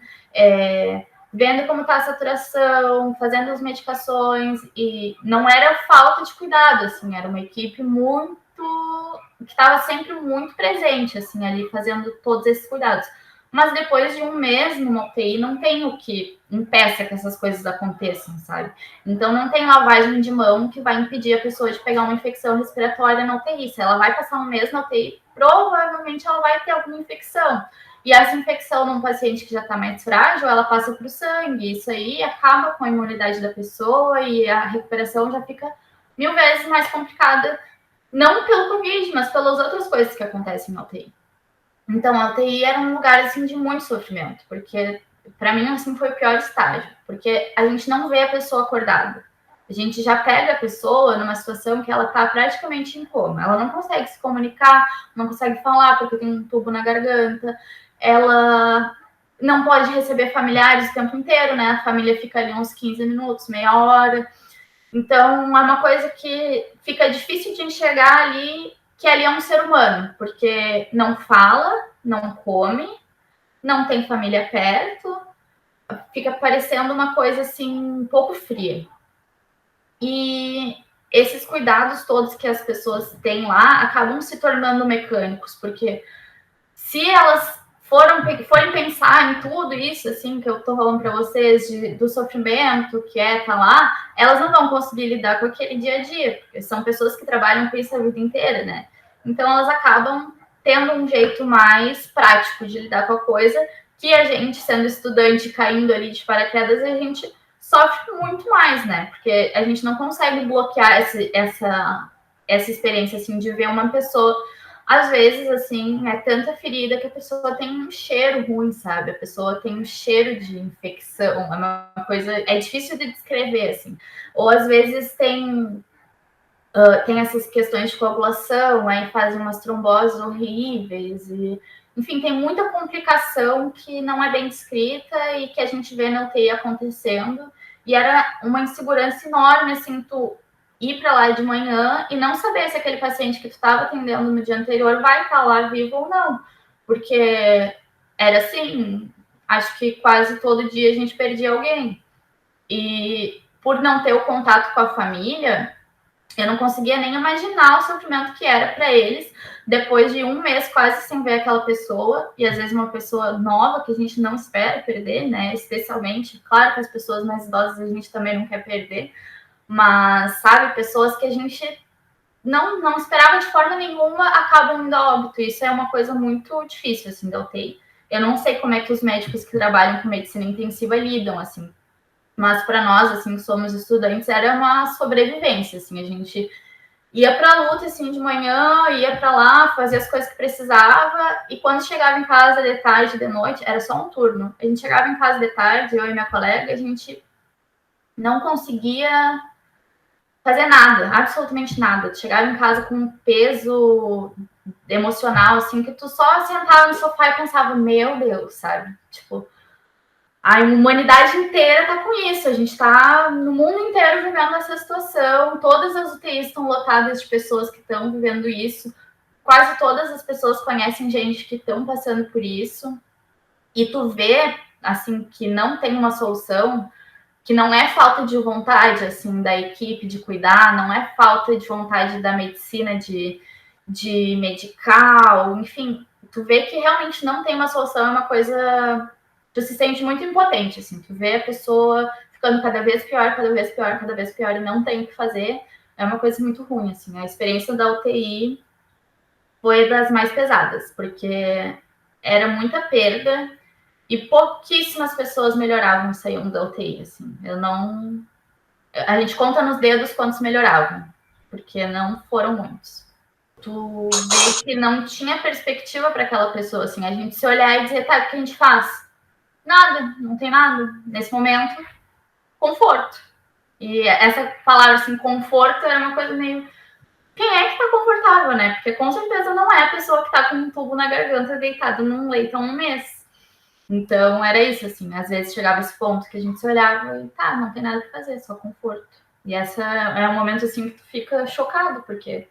vendo como está a saturação, fazendo as medicações, e não era falta de cuidado, assim, era uma equipe muito que estava sempre muito presente, assim, ali fazendo todos esses cuidados. Mas depois de 1 mês numa UTI, não tem o que impeça que essas coisas aconteçam, sabe? Então, não tem lavagem de mão que vai impedir a pessoa de pegar uma infecção respiratória na UTI. Se ela vai passar 1 mês na UTI, provavelmente ela vai ter alguma infecção. E essa infecção num paciente que já está mais frágil, ela passa para o sangue. Isso aí acaba com a imunidade da pessoa e a recuperação já fica 1000 vezes mais complicada, não pelo Covid, mas pelas outras coisas que acontecem na UTI. Então, a UTI era um lugar, assim, de muito sofrimento, porque, para mim, assim, foi o pior estágio, porque a gente não vê a pessoa acordada. A gente já pega a pessoa numa situação que ela está praticamente em coma. Ela não consegue se comunicar, não consegue falar porque tem um tubo na garganta, ela não pode receber familiares o tempo inteiro, né? A família fica ali uns 15 minutos, meia hora. Então, é uma coisa que fica difícil de enxergar ali, que ali é um ser humano, porque não fala, não come, não tem família perto, fica parecendo uma coisa assim um pouco fria. E esses cuidados todos que as pessoas têm lá acabam se tornando mecânicos, porque se elas forem pensar em tudo isso, assim, que eu tô falando para vocês, do sofrimento que tá lá, elas não vão conseguir lidar com aquele dia a dia, porque são pessoas que trabalham com isso a vida inteira, né? Então, elas acabam tendo um jeito mais prático de lidar com a coisa, que a gente, sendo estudante, caindo ali de paraquedas, a gente sofre muito mais, né? Porque a gente não consegue bloquear essa experiência, assim, de ver uma pessoa às vezes, assim, é tanta ferida que a pessoa tem um cheiro ruim, sabe? A pessoa tem um cheiro de infecção, é uma coisa... É difícil de descrever, assim. Ou, às vezes, tem essas questões de coagulação, aí fazem umas tromboses horríveis, e... Enfim, tem muita complicação que não é bem descrita e que a gente vê na UTI acontecendo. E era uma insegurança enorme, assim, tu ir para lá de manhã e não saber se aquele paciente que tu estava atendendo no dia anterior vai estar lá vivo ou não. Porque era assim, acho que quase todo dia a gente perdia alguém. E por não ter o contato com a família, eu não conseguia nem imaginar o sofrimento que era para eles, depois de 1 mês quase sem ver aquela pessoa, e às vezes uma pessoa nova que a gente não espera perder, né? Especialmente, claro que as pessoas mais idosas a gente também não quer perder, mas, sabe, pessoas que a gente não esperava de forma nenhuma, acabam indo a óbito. Isso é uma coisa muito difícil, assim, da UTI. Eu não sei como é que os médicos que trabalham com medicina intensiva lidam, assim. Mas para nós, assim, que somos estudantes, era uma sobrevivência, assim. A gente ia para a luta, assim, de manhã, ia para lá, fazia as coisas que precisava. E quando chegava em casa de tarde, de noite, era só um turno. A gente chegava em casa de tarde, eu e minha colega, a gente não conseguia fazer nada, absolutamente nada. Chegava em casa com um peso emocional, assim, que tu só sentava no sofá e pensava, meu Deus, sabe? Tipo, a humanidade inteira tá com isso. A gente tá no mundo inteiro vivendo essa situação. Todas as UTIs estão lotadas de pessoas que estão vivendo isso. Quase todas as pessoas conhecem gente que estão passando por isso. E tu vê, assim, que não tem uma solução, que não é falta de vontade, assim, da equipe de cuidar, não é falta de vontade da medicina de medicar, ou, enfim, tu vê que realmente não tem uma solução, é uma coisa, tu se sente muito impotente, assim, tu vê a pessoa ficando cada vez pior, cada vez pior, cada vez pior, e não tem o que fazer, é uma coisa muito ruim, assim, a experiência da UTI foi das mais pesadas, porque era muita perda, e pouquíssimas pessoas melhoravam e saíam da UTI, assim. Eu não... A gente conta nos dedos quantos melhoravam, porque não foram muitos. Tu vê que não tinha perspectiva para aquela pessoa, assim. A gente se olhar e dizer, tá, o que a gente faz? Nada, não tem nada. Nesse momento, conforto. E essa palavra, assim, conforto, era uma coisa meio... Quem é que tá confortável, né? Porque com certeza não é a pessoa que tá com um tubo na garganta deitado num leito há um mês. Então, era isso, assim, às vezes chegava esse ponto que a gente se olhava e tá, não tem nada que fazer, só conforto. E essa é um momento, assim, que tu fica chocado, porque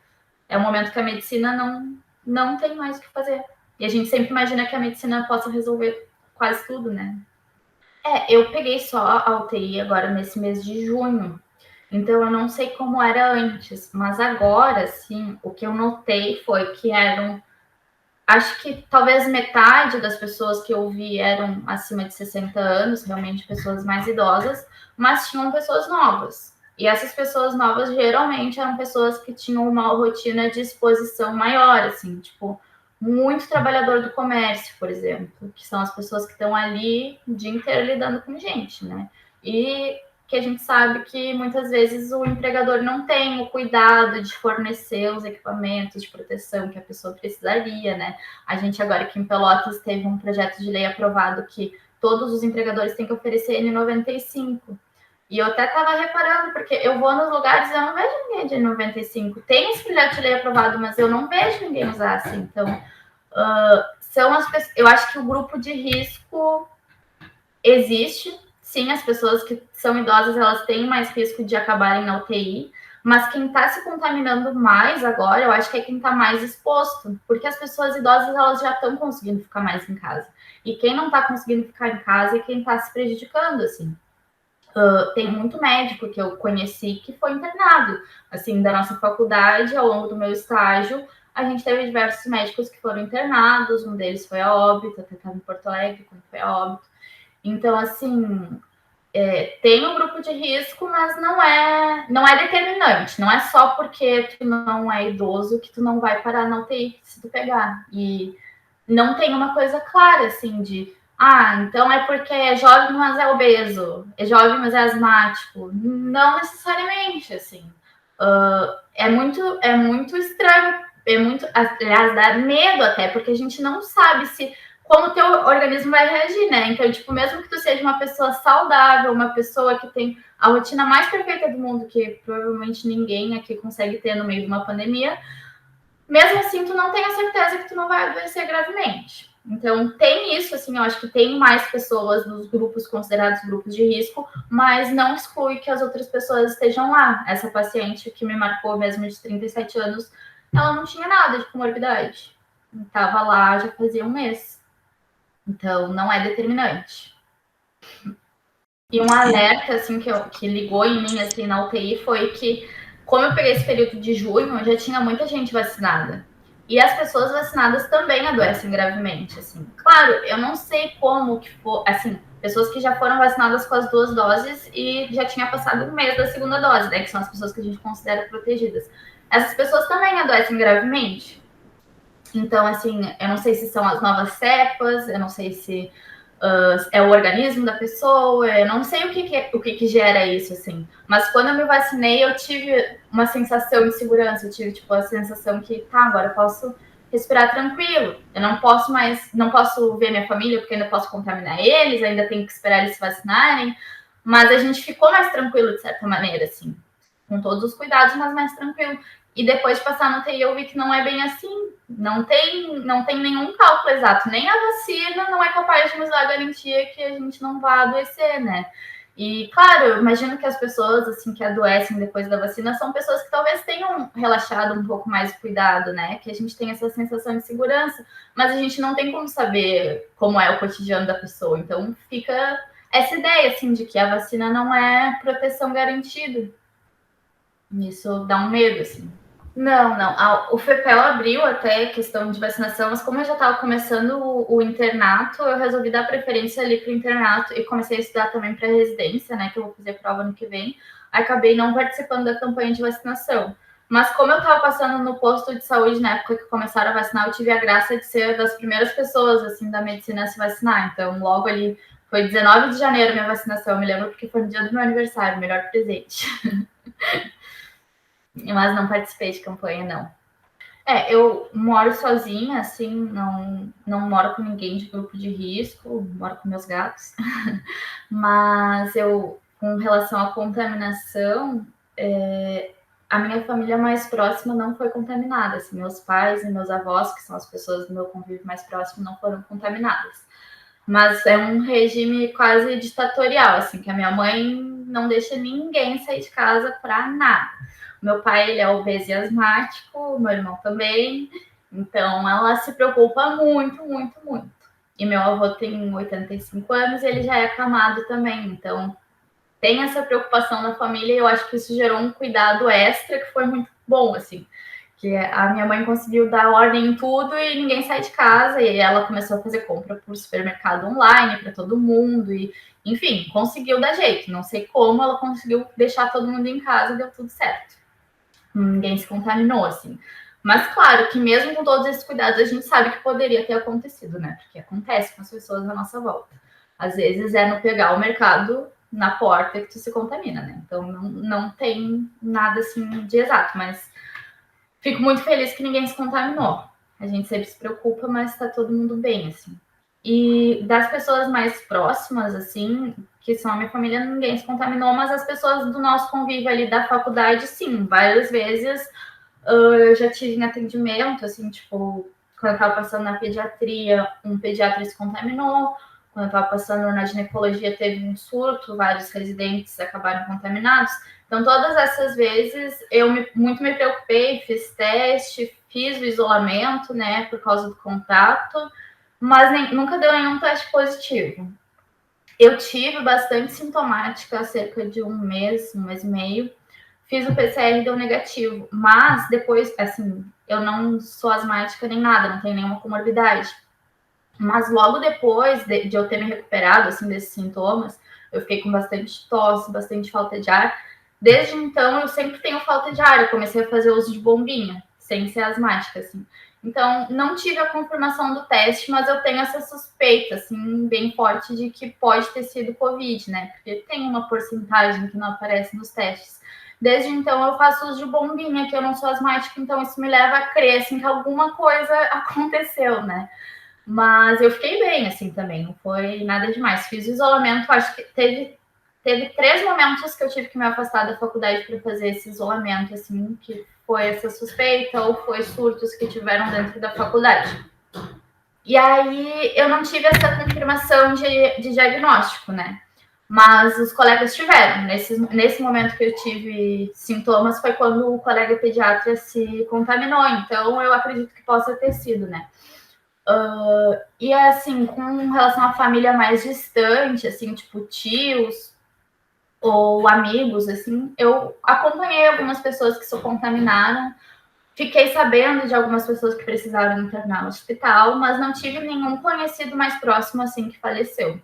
é um momento que a medicina não tem mais o que fazer. E a gente sempre imagina que a medicina possa resolver quase tudo, né? Eu peguei só a UTI agora nesse mês de junho, então eu não sei como era antes, mas agora, sim, o que eu notei foi que eram... Acho que talvez metade das pessoas que eu vi eram acima de 60 anos, realmente pessoas mais idosas, mas tinham pessoas novas. E essas pessoas novas geralmente eram pessoas que tinham uma rotina de exposição maior, assim, tipo, muito trabalhador do comércio, por exemplo, que são as pessoas que estão ali o dia inteiro lidando com gente, né? E que a gente sabe que muitas vezes o empregador não tem o cuidado de fornecer os equipamentos de proteção que a pessoa precisaria, né? A gente agora aqui em Pelotas teve um projeto de lei aprovado que todos os empregadores têm que oferecer N95. E eu até estava reparando, porque eu vou nos lugares e eu não vejo ninguém de N95. Tem esse projeto de lei aprovado, mas eu não vejo ninguém usar assim. Então, são as pessoas... Eu acho que o grupo de risco existe. Sim, as pessoas que são idosas, elas têm mais risco de acabarem na UTI, mas quem está se contaminando mais agora, eu acho que é quem está mais exposto, porque as pessoas idosas, elas já estão conseguindo ficar mais em casa. E quem não está conseguindo ficar em casa é quem está se prejudicando, assim. Tem muito médico que eu conheci que foi internado, assim, da nossa faculdade, ao longo do meu estágio, a gente teve diversos médicos que foram internados, um deles foi a óbito, até estava em Porto Alegre, quando foi a óbito. Então, assim, tem um grupo de risco, mas não é determinante. Não é só porque tu não é idoso que tu não vai parar na UTI se tu pegar. E não tem uma coisa clara, assim, de... então é porque é jovem, mas é obeso. É jovem, mas é asmático. Não necessariamente, assim. É muito estranho. É muito... Aliás, dá medo até, porque a gente não sabe como o teu organismo vai reagir, né? Então, tipo, mesmo que tu seja uma pessoa saudável, uma pessoa que tem a rotina mais perfeita do mundo, que provavelmente ninguém aqui consegue ter no meio de uma pandemia, mesmo assim, tu não tem a certeza que tu não vai adoecer gravemente. Então, tem isso, assim, eu acho que tem mais pessoas nos grupos considerados grupos de risco, mas não exclui que as outras pessoas estejam lá. Essa paciente que me marcou mesmo de 37 anos, ela não tinha nada de comorbidade. Estava lá já fazia um mês. Então, não é determinante. E um alerta, assim, que ligou em mim, assim, na UTI foi que, como eu peguei esse período de junho, já tinha muita gente vacinada. E as pessoas vacinadas também adoecem gravemente, assim. Claro, eu não sei como que for, assim, pessoas que já foram vacinadas com as 2 doses e já tinha passado um mês da segunda dose, né, que são as pessoas que a gente considera protegidas. Essas pessoas também adoecem gravemente. Então, assim, eu não sei se são as novas cepas, eu não sei se é o organismo da pessoa, eu não sei o que gera isso, assim. Mas quando eu me vacinei, eu tive uma sensação de segurança, eu tive, tipo, a sensação que, tá, agora eu posso respirar tranquilo. Eu não posso mais, não posso ver minha família, porque ainda posso contaminar eles, ainda tenho que esperar eles se vacinarem. Mas a gente ficou mais tranquilo, de certa maneira, assim. Com todos os cuidados, mas mais tranquilo. E depois de passar no TI, eu vi que não é bem assim. Não tem nenhum cálculo exato. Nem a vacina não é capaz de nos dar a garantia que a gente não vai adoecer, né? E, claro, eu imagino que as pessoas, assim, que adoecem depois da vacina são pessoas que talvez tenham relaxado um pouco mais o cuidado, né? Que a gente tem essa sensação de segurança, mas a gente não tem como saber como é o cotidiano da pessoa. Então, fica essa ideia, assim, de que a vacina não é proteção garantida. Isso dá um medo, assim. Não, não. O FEPEL abriu até questão de vacinação, mas como eu já estava começando o internato, eu resolvi dar preferência ali para o internato e comecei a estudar também para residência, né? Que eu vou fazer prova ano que vem. Acabei não participando da campanha de vacinação. Mas como eu estava passando no posto de saúde na época que começaram a vacinar, eu tive a graça de ser das primeiras pessoas assim da medicina a se vacinar. Então, logo ali, foi 19 de janeiro minha vacinação, eu me lembro porque foi no dia do meu aniversário, melhor presente. Mas não participei de campanha, não. Eu moro sozinha, assim, não moro com ninguém de grupo de risco, moro com meus gatos. Mas eu, com relação à contaminação, a minha família mais próxima não foi contaminada. Assim, meus pais e meus avós, que são as pessoas do meu convívio mais próximo, não foram contaminadas. Mas é um regime quase ditatorial, assim, que a minha mãe não deixa ninguém sair de casa para nada. Meu pai, ele é obeso e asmático, meu irmão também. Então, ela se preocupa muito, muito, muito. E meu avô tem 85 anos e ele já é acamado também. Então, tem essa preocupação na família e eu acho que isso gerou um cuidado extra que foi muito bom, assim. Que a minha mãe conseguiu dar ordem em tudo e ninguém sai de casa. E ela começou a fazer compra por supermercado online para todo mundo. E, enfim, conseguiu dar jeito. Não sei como ela conseguiu deixar todo mundo em casa e deu tudo certo. Ninguém se contaminou, assim. Mas, claro, que mesmo com todos esses cuidados, a gente sabe que poderia ter acontecido, né? Porque acontece com as pessoas à nossa volta. Às vezes é no pegar o mercado na porta que tu se contamina, né? Então, não tem nada, assim, de exato. Mas fico muito feliz que ninguém se contaminou. A gente sempre se preocupa, mas tá todo mundo bem, assim. E das pessoas mais próximas, assim, que são a minha família, ninguém se contaminou, mas as pessoas do nosso convívio ali da faculdade, sim, várias vezes eu já tive em atendimento, assim, tipo, quando eu tava passando na pediatria, um pediatra se contaminou, quando eu tava passando na ginecologia teve um surto, vários residentes acabaram contaminados. Então, todas essas vezes eu muito me preocupei, fiz teste, fiz o isolamento, né, por causa do contato, mas nunca deu nenhum teste positivo. Eu tive bastante sintomática há cerca de um mês e meio. Fiz o PCR e deu negativo. Mas depois, assim, eu não sou asmática nem nada, não tenho nenhuma comorbidade. Mas logo depois de eu ter me recuperado, assim, desses sintomas, eu fiquei com bastante tosse, bastante falta de ar. Desde então, eu sempre tenho falta de ar. Eu comecei a fazer uso de bombinha, sem ser asmática, assim. Então, não tive a confirmação do teste, mas eu tenho essa suspeita, assim, bem forte de que pode ter sido Covid, né? Porque tem uma porcentagem que não aparece nos testes. Desde então, eu faço uso de bombinha, que eu não sou asmática, então isso me leva a crer, assim, que alguma coisa aconteceu, né? Mas eu fiquei bem, assim, também, não foi nada demais. Fiz isolamento, acho que teve 3 momentos que eu tive que me afastar da faculdade para fazer esse isolamento, assim, que foi essa suspeita ou foi surtos que tiveram dentro da faculdade. E aí eu não tive essa confirmação de diagnóstico, né? Mas os colegas tiveram. Nesse momento que eu tive sintomas foi quando o colega pediatra se contaminou. Então eu acredito que possa ter sido, né? E assim, com relação à família mais distante, assim, tipo tios ou amigos, assim, eu acompanhei algumas pessoas que se contaminaram, fiquei sabendo de algumas pessoas que precisaram internar no hospital, mas não tive nenhum conhecido mais próximo, assim, que faleceu.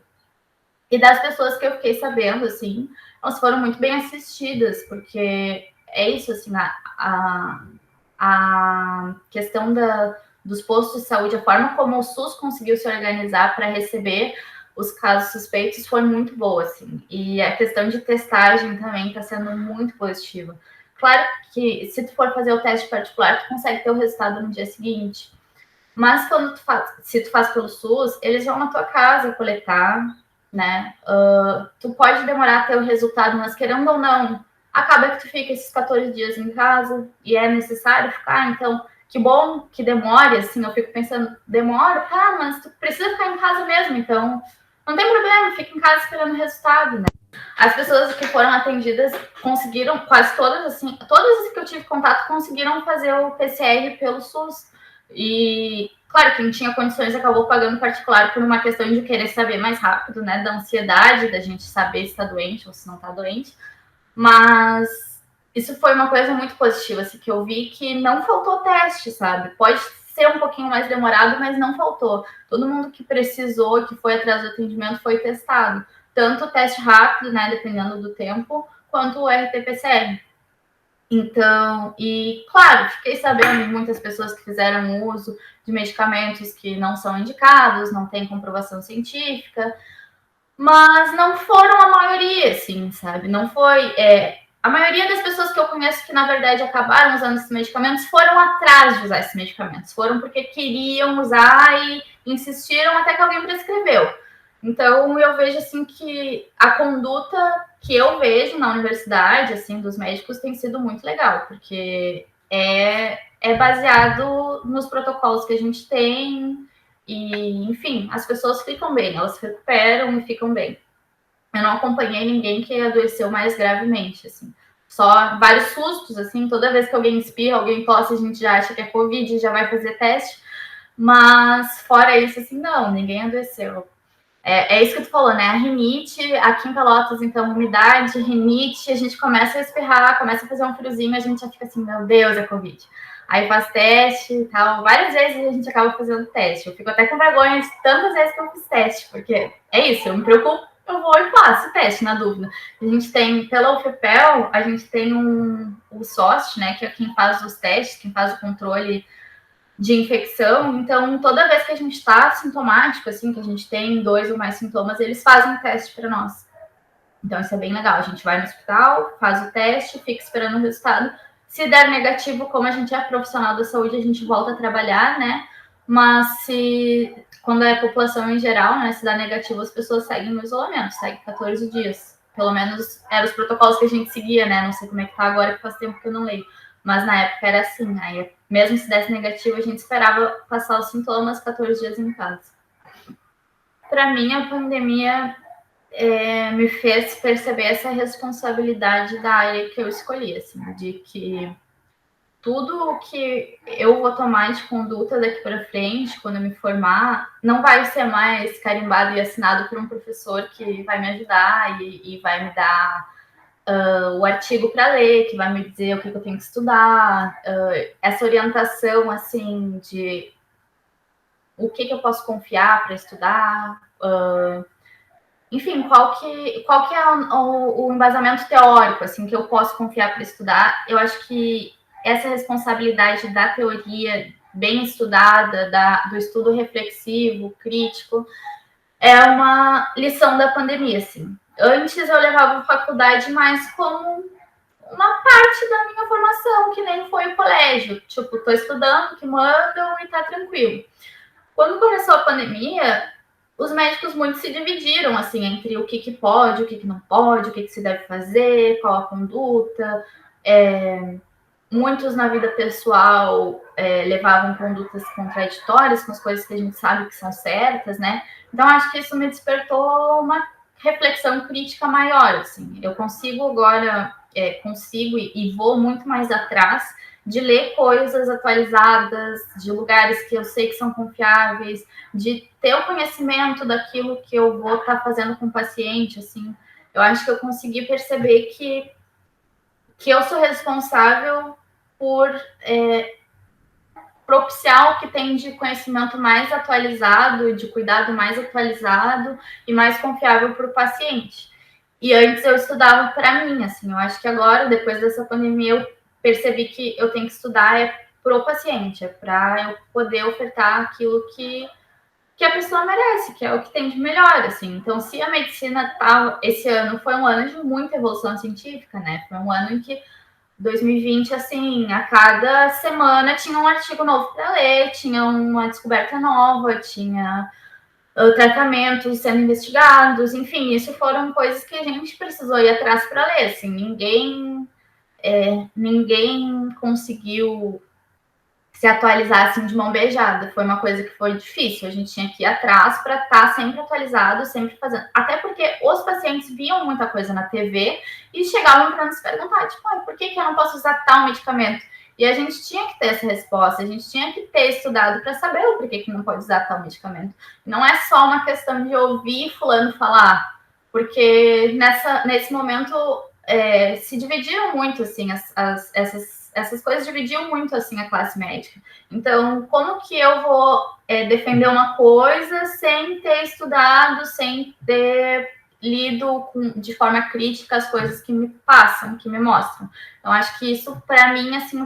E das pessoas que eu fiquei sabendo, assim, elas foram muito bem assistidas, porque é isso, assim, a questão dos postos de saúde, a forma como o SUS conseguiu se organizar para receber os casos suspeitos foi muito boa, assim. E a questão de testagem também está sendo muito positiva. Claro que se tu for fazer o teste particular, tu consegue ter o resultado no dia seguinte. Mas quando se tu faz pelo SUS, eles vão na tua casa coletar, né? Tu pode demorar a ter o resultado, mas querendo ou não, acaba que tu fica esses 14 dias em casa e é necessário ficar, então que bom que demore, assim, eu fico pensando, demora, tá, mas tu precisa ficar em casa mesmo, então não tem problema, fica em casa esperando o resultado, né? As pessoas que foram atendidas conseguiram, quase todas, assim, todas as que eu tive contato conseguiram fazer o PCR pelo SUS. E, claro, quem tinha condições acabou pagando particular por uma questão de querer saber mais rápido, né? Da ansiedade da gente saber se está doente ou se não está doente. Mas isso foi uma coisa muito positiva, assim, que eu vi que não faltou teste, sabe? Pode ser um pouquinho mais demorado, mas não faltou. Todo mundo que precisou, que foi atrás do atendimento, foi testado. Tanto o teste rápido, né, dependendo do tempo, quanto o RT-PCR. Então, e claro, fiquei sabendo de muitas pessoas que fizeram uso de medicamentos que não são indicados, não tem comprovação científica, mas não foram a maioria, assim, sabe? Não foi. A maioria das pessoas que eu conheço que, na verdade, acabaram usando esses medicamentos foram atrás de usar esses medicamentos, foram porque queriam usar e insistiram até que alguém prescreveu. Então, eu vejo, assim, que a conduta que eu vejo na universidade, assim, dos médicos tem sido muito legal, porque é baseado nos protocolos que a gente tem, e, enfim, as pessoas ficam bem, elas se recuperam e ficam bem. Eu não acompanhei ninguém que adoeceu mais gravemente, assim. Só vários sustos, assim, toda vez que alguém espirra, alguém tosse, a gente já acha que é Covid e já vai fazer teste. Mas, fora isso, assim, não, ninguém adoeceu. É isso que tu falou, né? A rinite, aqui em Pelotas, então, umidade, rinite, a gente começa a espirrar, começa a fazer um friozinho, a gente já fica assim, meu Deus, é Covid. Aí faz teste e tal. Várias vezes a gente acaba fazendo teste. Eu fico até com vergonha de tantas vezes que eu fiz teste, porque é isso, eu me preocupo, eu vou e faço o teste, na dúvida. A gente tem, pela UFPEL, a gente tem o SOST, né, que é quem faz os testes, quem faz o controle de infecção. Então, toda vez que a gente está sintomático, assim, que a gente tem 2 ou mais sintomas, eles fazem um teste para nós. Então, isso é bem legal. A gente vai no hospital, faz o teste, fica esperando o resultado. Se der negativo, como a gente é profissional da saúde, a gente volta a trabalhar, né? Mas quando é população em geral, né, se dá negativo, as pessoas seguem no isolamento, seguem 14 dias. Pelo menos eram os protocolos que a gente seguia, né? Não sei como é que tá agora, que faz tempo que eu não leio. Mas na época era assim. Aí, mesmo se desse negativo, a gente esperava passar os sintomas 14 dias em casa. Para mim, a pandemia me fez perceber essa responsabilidade da área que eu escolhi, assim, de que tudo o que eu vou tomar de conduta daqui para frente, quando eu me formar, não vai ser mais carimbado e assinado por um professor que vai me ajudar e vai me dar o artigo para ler, que vai me dizer o que eu tenho que estudar, essa orientação, assim, de o que eu posso confiar para estudar, enfim, qual que é o embasamento teórico, assim, que eu posso confiar para estudar. Eu acho que essa responsabilidade da teoria bem estudada, do estudo reflexivo, crítico, é uma lição da pandemia, assim. Antes eu levava a faculdade mais como uma parte da minha formação, que nem foi o colégio. Tipo, tô estudando, que mandam e tá tranquilo. Quando começou a pandemia, os médicos muito se dividiram, assim, entre o que pode, o que não pode, o que se deve fazer, qual a conduta. Muitos na vida pessoal levavam condutas contraditórias com as coisas que a gente sabe que são certas, né? Então, acho que isso me despertou uma reflexão crítica maior, assim. Eu consigo agora, consigo e vou muito mais atrás de ler coisas atualizadas, de lugares que eu sei que são confiáveis, de ter o conhecimento daquilo que eu vou estar fazendo com o paciente, assim. Eu acho que eu consegui perceber que eu sou responsável por propiciar o que tem de conhecimento mais atualizado, de cuidado mais atualizado e mais confiável para o paciente. E antes eu estudava para mim, assim, eu acho que agora, depois dessa pandemia, eu percebi que eu tenho que estudar para o paciente, para eu poder ofertar aquilo que a pessoa merece, que é o que tem de melhor, assim. Então, se a medicina esse ano foi um ano de muita evolução científica, né? Foi um ano em que 2020, assim, a cada semana tinha um artigo novo para ler, tinha uma descoberta nova, tinha tratamentos sendo investigados, enfim, isso foram coisas que a gente precisou ir atrás para ler, assim, ninguém conseguiu se atualizar assim de mão beijada. Foi uma coisa que foi difícil. A gente tinha que ir atrás para estar sempre atualizado, sempre fazendo. Até porque os pacientes viam muita coisa na TV e chegavam para nos perguntar, tipo, por que eu não posso usar tal medicamento? E a gente tinha que ter essa resposta, a gente tinha que ter estudado para saber o porquê que não pode usar tal medicamento. Não é só uma questão de ouvir fulano falar, porque nesse momento se dividiram muito assim essas coisas dividiam muito assim a classe médica. Então, como que eu vou defender uma coisa sem ter estudado, sem ter lido de forma crítica as coisas que me passam, que me mostram? Então, acho que isso para mim assim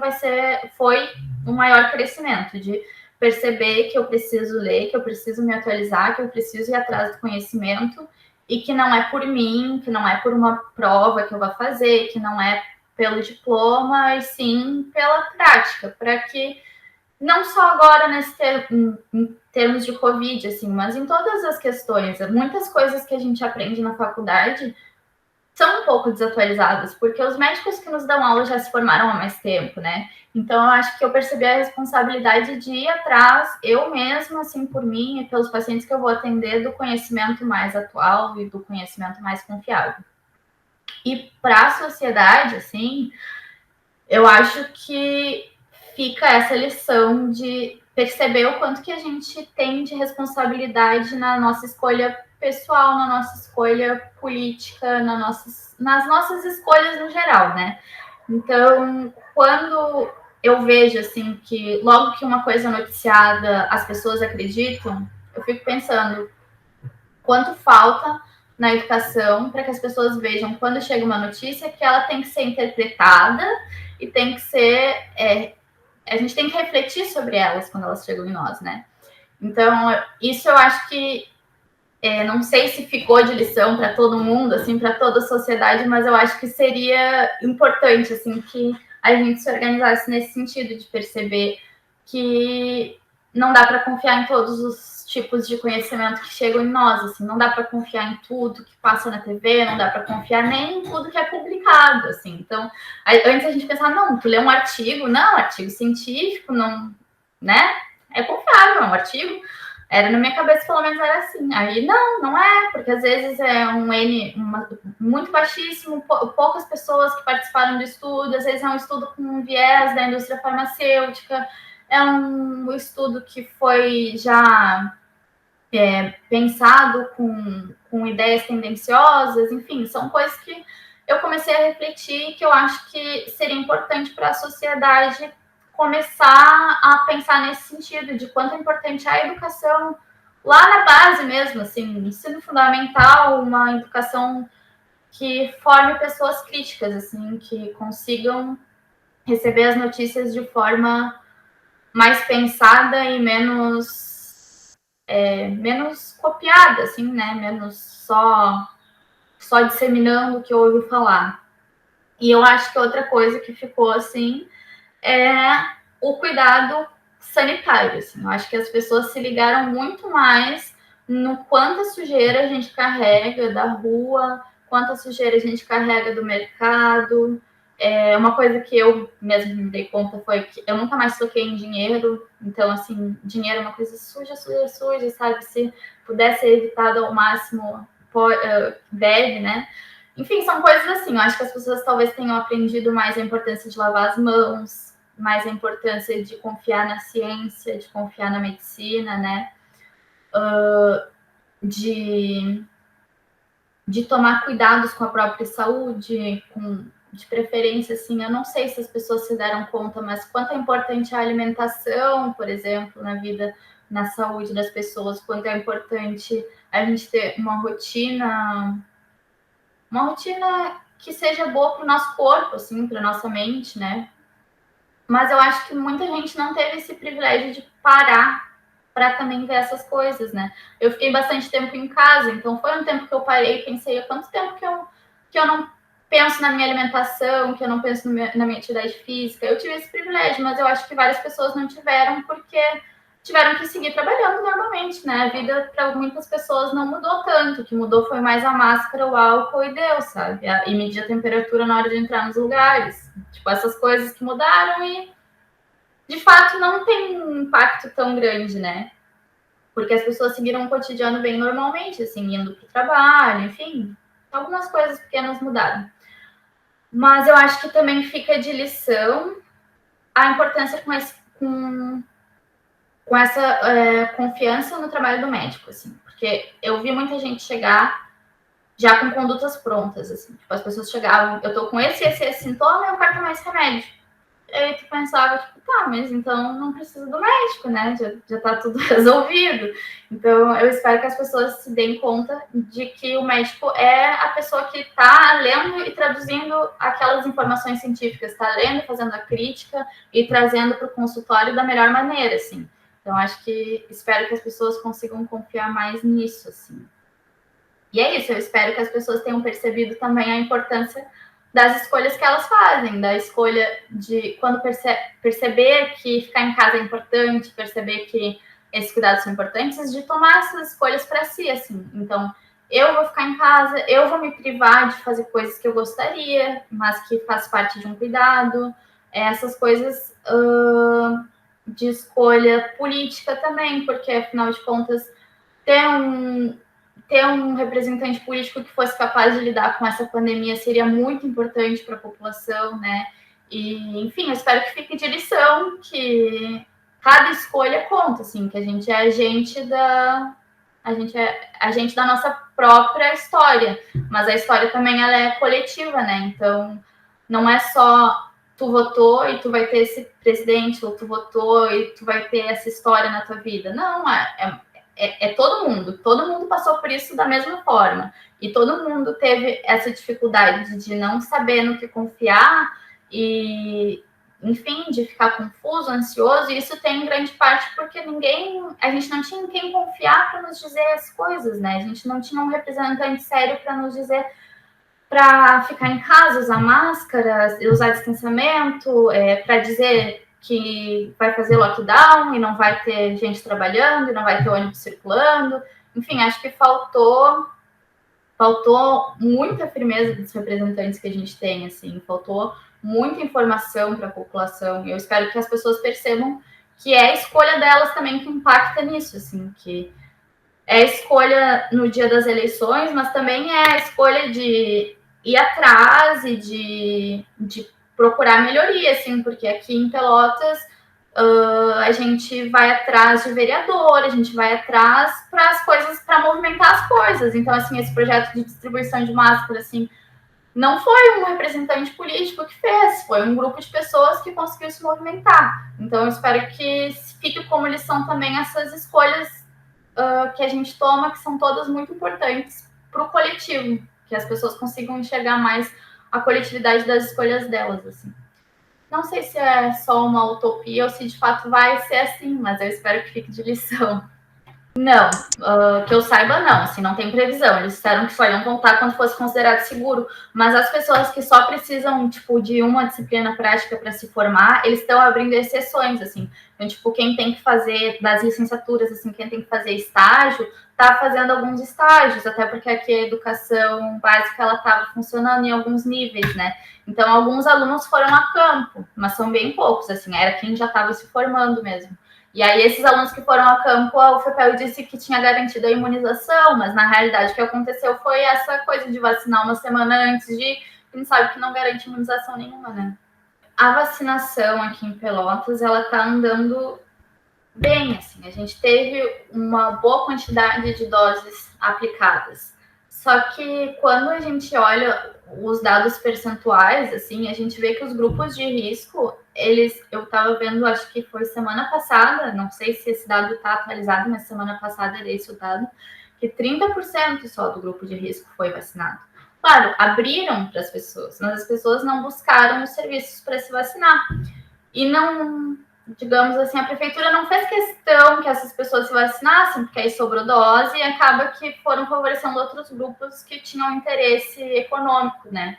foi um maior crescimento de perceber que eu preciso ler, que eu preciso me atualizar, que eu preciso ir atrás do conhecimento e que não é por mim, que não é por uma prova que eu vou fazer, que não é pelo diploma, e sim pela prática, para que não só agora em termos de Covid, assim, mas em todas as questões, muitas coisas que a gente aprende na faculdade são um pouco desatualizadas, porque os médicos que nos dão aula já se formaram há mais tempo, né? Então, eu acho que eu percebi a responsabilidade de ir atrás, eu mesma, assim, por mim e pelos pacientes que eu vou atender, do conhecimento mais atual e do conhecimento mais confiável. E para a sociedade, assim, eu acho que fica essa lição de perceber o quanto que a gente tem de responsabilidade na nossa escolha pessoal, na nossa escolha política, nas nossas escolhas no geral, né? Então, quando eu vejo assim que logo que uma coisa é noticiada, as pessoas acreditam, eu fico pensando quanto falta na educação para que as pessoas vejam quando chega uma notícia que ela tem que ser interpretada e tem que ser. A gente tem que refletir sobre elas quando elas chegam em nós, né? Então, isso eu acho que. Não sei se ficou de lição para todo mundo, assim, para toda a sociedade, mas eu acho que seria importante, assim, que a gente se organizasse nesse sentido de perceber que não dá para confiar em todos os tipos de conhecimento que chegam em nós, assim, não dá para confiar em tudo que passa na TV, não dá para confiar nem em tudo que é publicado, assim. Então, antes a gente pensava, não, tu lê um artigo, não, artigo científico, não, né? É confiável, é um artigo. Era na minha cabeça, pelo menos era assim. Aí não é, porque às vezes é um N muito baixíssimo, poucas pessoas que participaram do estudo, às vezes é um estudo com um viés da indústria farmacêutica, é um estudo que foi já pensado com ideias tendenciosas, enfim, são coisas que eu comecei a refletir e que eu acho que seria importante para a sociedade começar a pensar nesse sentido, de quanto é importante a educação lá na base mesmo, assim, ensino fundamental, uma educação que forme pessoas críticas, assim, que consigam receber as notícias de forma mais pensada e menos copiada, assim, né? Menos só disseminando o que ouviu falar. E eu acho que outra coisa que ficou assim é o cuidado sanitário. Assim. Eu acho que as pessoas se ligaram muito mais no quanta sujeira a gente carrega da rua, quanta sujeira a gente carrega do mercado. Uma coisa que eu mesmo me dei conta foi que eu nunca mais toquei em dinheiro. Então, assim, dinheiro é uma coisa suja, sabe? Se puder ser evitado ao máximo, deve, né? Enfim, são coisas assim. Eu acho que as pessoas talvez tenham aprendido mais a importância de lavar as mãos, mais a importância de confiar na ciência, de confiar na medicina, né? De tomar cuidados com a própria saúde, com de preferência, assim, eu não sei se as pessoas se deram conta, mas quanto é importante a alimentação, por exemplo, na vida, na saúde das pessoas, quanto é importante a gente ter uma rotina que seja boa para o nosso corpo, assim, para nossa mente, né? Mas eu acho que muita gente não teve esse privilégio de parar para também ver essas coisas, né? Eu fiquei bastante tempo em casa, então foi um tempo que eu parei e pensei, há quanto tempo que eu não penso na minha alimentação, que eu não penso na minha atividade física. Eu tive esse privilégio, mas eu acho que várias pessoas não tiveram porque tiveram que seguir trabalhando normalmente, né? A vida para muitas pessoas não mudou tanto, o que mudou foi mais a máscara, o álcool e deu, sabe? E medir a temperatura na hora de entrar nos lugares. Tipo, essas coisas que mudaram e de fato não tem um impacto tão grande, né? Porque as pessoas seguiram um cotidiano bem normalmente, assim, indo para o trabalho, enfim, algumas coisas pequenas mudaram. Mas eu acho que também fica de lição a importância com essa confiança no trabalho do médico, assim, porque eu vi muita gente chegar já com condutas prontas, assim, tipo, as pessoas chegavam, eu tô com esse sintoma, eu quero mais remédio. E aí tu pensava, tipo, tá, mas então não precisa do médico, né? Já tá tudo resolvido. Então, eu espero que as pessoas se deem conta de que o médico é a pessoa que tá lendo e traduzindo aquelas informações científicas, tá lendo, fazendo a crítica e trazendo para o consultório da melhor maneira, assim. Então, acho que espero que as pessoas consigam confiar mais nisso, assim. E é isso, eu espero que as pessoas tenham percebido também a importância das escolhas que elas fazem, da escolha de quando perceber que ficar em casa é importante, perceber que esses cuidados são importantes, de tomar essas escolhas para si, assim. Então, eu vou ficar em casa, eu vou me privar de fazer coisas que eu gostaria, mas que faz parte de um cuidado. Essas coisas de escolha política também, porque, afinal de contas, ter um representante político que fosse capaz de lidar com essa pandemia seria muito importante para a população, né? E, enfim, eu espero que fique de lição que cada escolha conta, assim, que a gente é agente da nossa própria história, mas a história também ela é coletiva, né? Então, não é só tu votou e tu vai ter esse presidente, ou tu votou e tu vai ter essa história na tua vida. Não, é todo mundo passou por isso da mesma forma. E todo mundo teve essa dificuldade de não saber no que confiar e, enfim, de ficar confuso, ansioso. E isso tem em grande parte porque a gente não tinha em quem confiar para nos dizer as coisas, né? A gente não tinha um representante sério para nos dizer para ficar em casa, usar máscaras, usar distanciamento, para dizer que vai fazer lockdown e não vai ter gente trabalhando, e não vai ter ônibus circulando. Enfim, acho que faltou muita firmeza dos representantes que a gente tem, assim, faltou muita informação para a população. E eu espero que as pessoas percebam que é a escolha delas também que impacta nisso, assim, que é a escolha no dia das eleições, mas também é a escolha de ir atrás e de procurar melhoria, assim, porque aqui em Pelotas a gente vai atrás de vereador, a gente vai atrás para as coisas, para movimentar as coisas. Então, assim, esse projeto de distribuição de máscara, assim, não foi um representante político que fez, foi um grupo de pessoas que conseguiu se movimentar. Então, eu espero que fique como lição também essas escolhas que a gente toma, que são todas muito importantes para o coletivo, que as pessoas consigam enxergar mais a coletividade das escolhas delas, assim. Não sei se é só uma utopia ou se de fato vai ser assim, mas eu espero que fique de lição. Não, que eu saiba, não, assim, não tem previsão. Eles disseram que só iam voltar quando fosse considerado seguro, mas as pessoas que só precisam, tipo, de uma disciplina prática para se formar, eles estão abrindo exceções, assim. Então, tipo, quem tem que fazer das licenciaturas, assim, quem tem que fazer estágio, tá fazendo alguns estágios, até porque aqui a educação básica, ela estava funcionando em alguns níveis, né? Então, alguns alunos foram a campo, mas são bem poucos, assim, era quem já estava se formando mesmo. E aí, esses alunos que foram a campo, a UFPEL disse que tinha garantido a imunização, mas na realidade o que aconteceu foi essa coisa de vacinar uma semana antes de. A gente sabe que não garante imunização nenhuma, né? A vacinação aqui em Pelotas, ela tá andando bem, assim. A gente teve uma boa quantidade de doses aplicadas. Só que quando a gente olha os dados percentuais, assim, a gente vê que os grupos de risco, eu estava vendo, acho que foi semana passada, não sei se esse dado está atualizado, mas semana passada era esse o dado, que 30% só do grupo de risco foi vacinado. Claro, abriram para as pessoas, mas as pessoas não buscaram os serviços para se vacinar. E não, digamos assim, a prefeitura não fez questão que essas pessoas se vacinassem, porque aí sobrou dose e acaba que foram favorecendo outros grupos que tinham interesse econômico, né?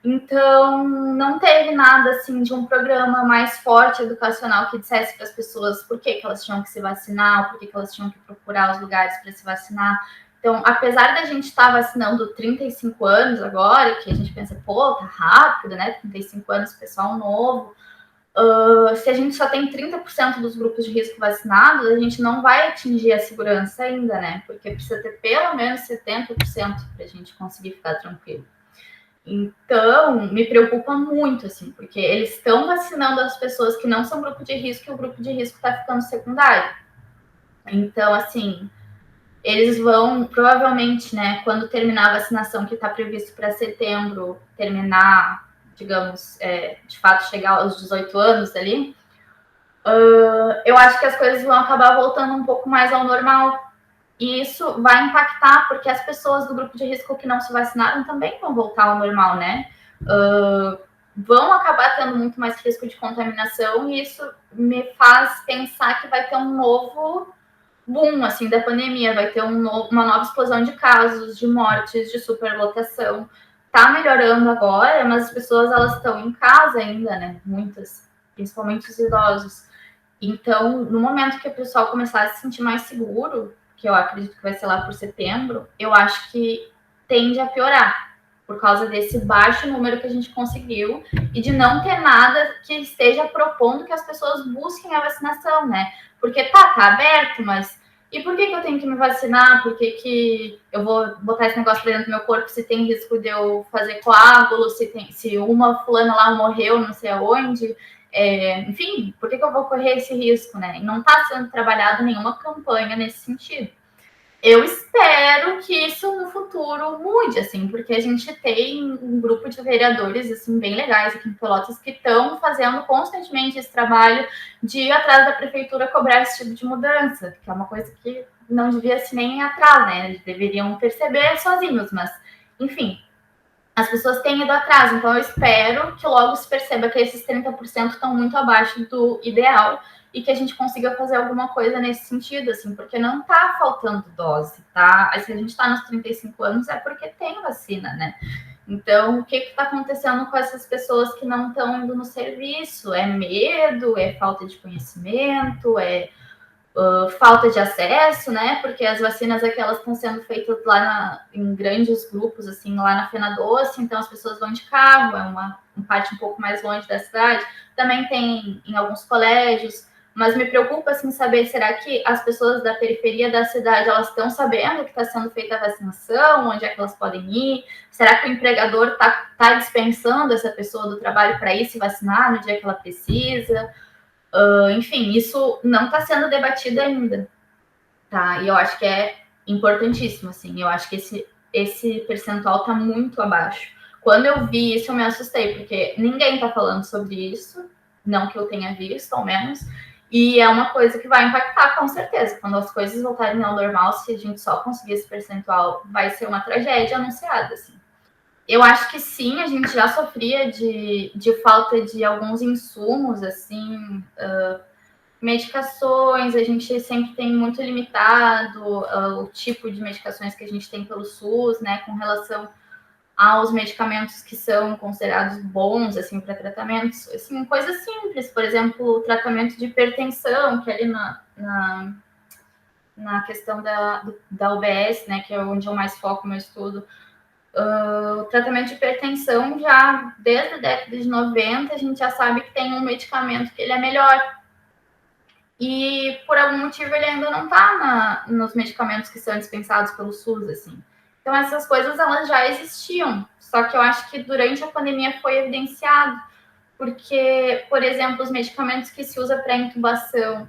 Então, não teve nada assim de um programa mais forte educacional que dissesse para as pessoas por que elas tinham que se vacinar, por que elas tinham que procurar os lugares para se vacinar. Então, apesar da gente estar vacinando 35 anos agora, que a gente pensa, pô, tá rápido, né? 35 anos, pessoal novo. Se a gente só tem 30% dos grupos de risco vacinados, a gente não vai atingir a segurança ainda, né? Porque precisa ter pelo menos 70% para a gente conseguir ficar tranquilo. Então, me preocupa muito, assim, porque eles estão vacinando as pessoas que não são grupo de risco e o grupo de risco está ficando secundário. Então, assim, eles vão, provavelmente, né, quando terminar a vacinação que está previsto para setembro, terminar, digamos, de fato chegar aos 18 anos ali, eu acho que as coisas vão acabar voltando um pouco mais ao normal. E isso vai impactar, porque as pessoas do grupo de risco que não se vacinaram também vão voltar ao normal, né? Vão acabar tendo muito mais risco de contaminação, e isso me faz pensar que vai ter um novo boom, assim, da pandemia, vai ter uma nova explosão de casos, de mortes, de superlotação. Tá melhorando agora, mas as pessoas, elas estão em casa ainda, né? Muitas, principalmente os idosos. Então, no momento que o pessoal começar a se sentir mais seguro, que eu acredito que vai ser lá por setembro, eu acho que tende a piorar, por causa desse baixo número que a gente conseguiu e de não ter nada que esteja propondo que as pessoas busquem a vacinação, né? Porque tá aberto, mas e por que eu tenho que me vacinar? Por que eu vou botar esse negócio pra dentro do meu corpo se tem risco de eu fazer coágulo, se uma fulana lá morreu não sei aonde? Enfim, por que eu vou correr esse risco, né? E não está sendo trabalhado nenhuma campanha nesse sentido. Eu espero que isso no futuro mude, assim, porque a gente tem um grupo de vereadores, assim, bem legais aqui em Pelotas que estão fazendo constantemente esse trabalho de ir atrás da prefeitura cobrar esse tipo de mudança, que é uma coisa que não devia se nem ir atrás, né? Eles deveriam perceber sozinhos, mas, enfim, as pessoas têm ido atrás, então eu espero que logo se perceba que esses 30% estão muito abaixo do ideal e que a gente consiga fazer alguma coisa nesse sentido, assim, porque não está faltando dose, tá? Se a gente está nos 35 anos é porque tem vacina, né? Então, o que está acontecendo com essas pessoas que não estão indo no serviço? É medo? É falta de conhecimento? Falta de acesso, né? Porque as vacinas aquelas estão sendo feitas lá em grandes grupos, assim, lá na Fena Doce, então as pessoas vão de carro, é uma parte um pouco mais longe da cidade. Também tem em alguns colégios, mas me preocupa, assim, saber, será que as pessoas da periferia da cidade, elas estão sabendo que está sendo feita a vacinação, onde é que elas podem ir? Será que o empregador está dispensando essa pessoa do trabalho para ir se vacinar no dia que ela precisa? Enfim, isso não está sendo debatido ainda, tá? E eu acho que é importantíssimo, assim. Eu acho que esse percentual está muito abaixo. Quando eu vi isso, eu me assustei, porque ninguém está falando sobre isso, não que eu tenha visto, ao menos. E é uma coisa que vai impactar, com certeza. Quando as coisas voltarem ao normal, se a gente só conseguir esse percentual, vai ser uma tragédia anunciada, assim. Eu acho que sim, a gente já sofria de falta de alguns insumos, assim, medicações, a gente sempre tem muito limitado o tipo de medicações que a gente tem pelo SUS, né, com relação aos medicamentos que são considerados bons, assim, para tratamentos, assim, coisas simples, por exemplo, o tratamento de hipertensão, que é ali na questão da UBS, né, que é onde eu mais foco o meu estudo. O tratamento de hipertensão, já desde a década de 90, a gente já sabe que tem um medicamento que ele é melhor. E por algum motivo ele ainda não está nos medicamentos que são dispensados pelo SUS, assim. Então essas coisas, elas já existiam, só que eu acho que durante a pandemia foi evidenciado, porque, por exemplo, os medicamentos que se usa para intubação,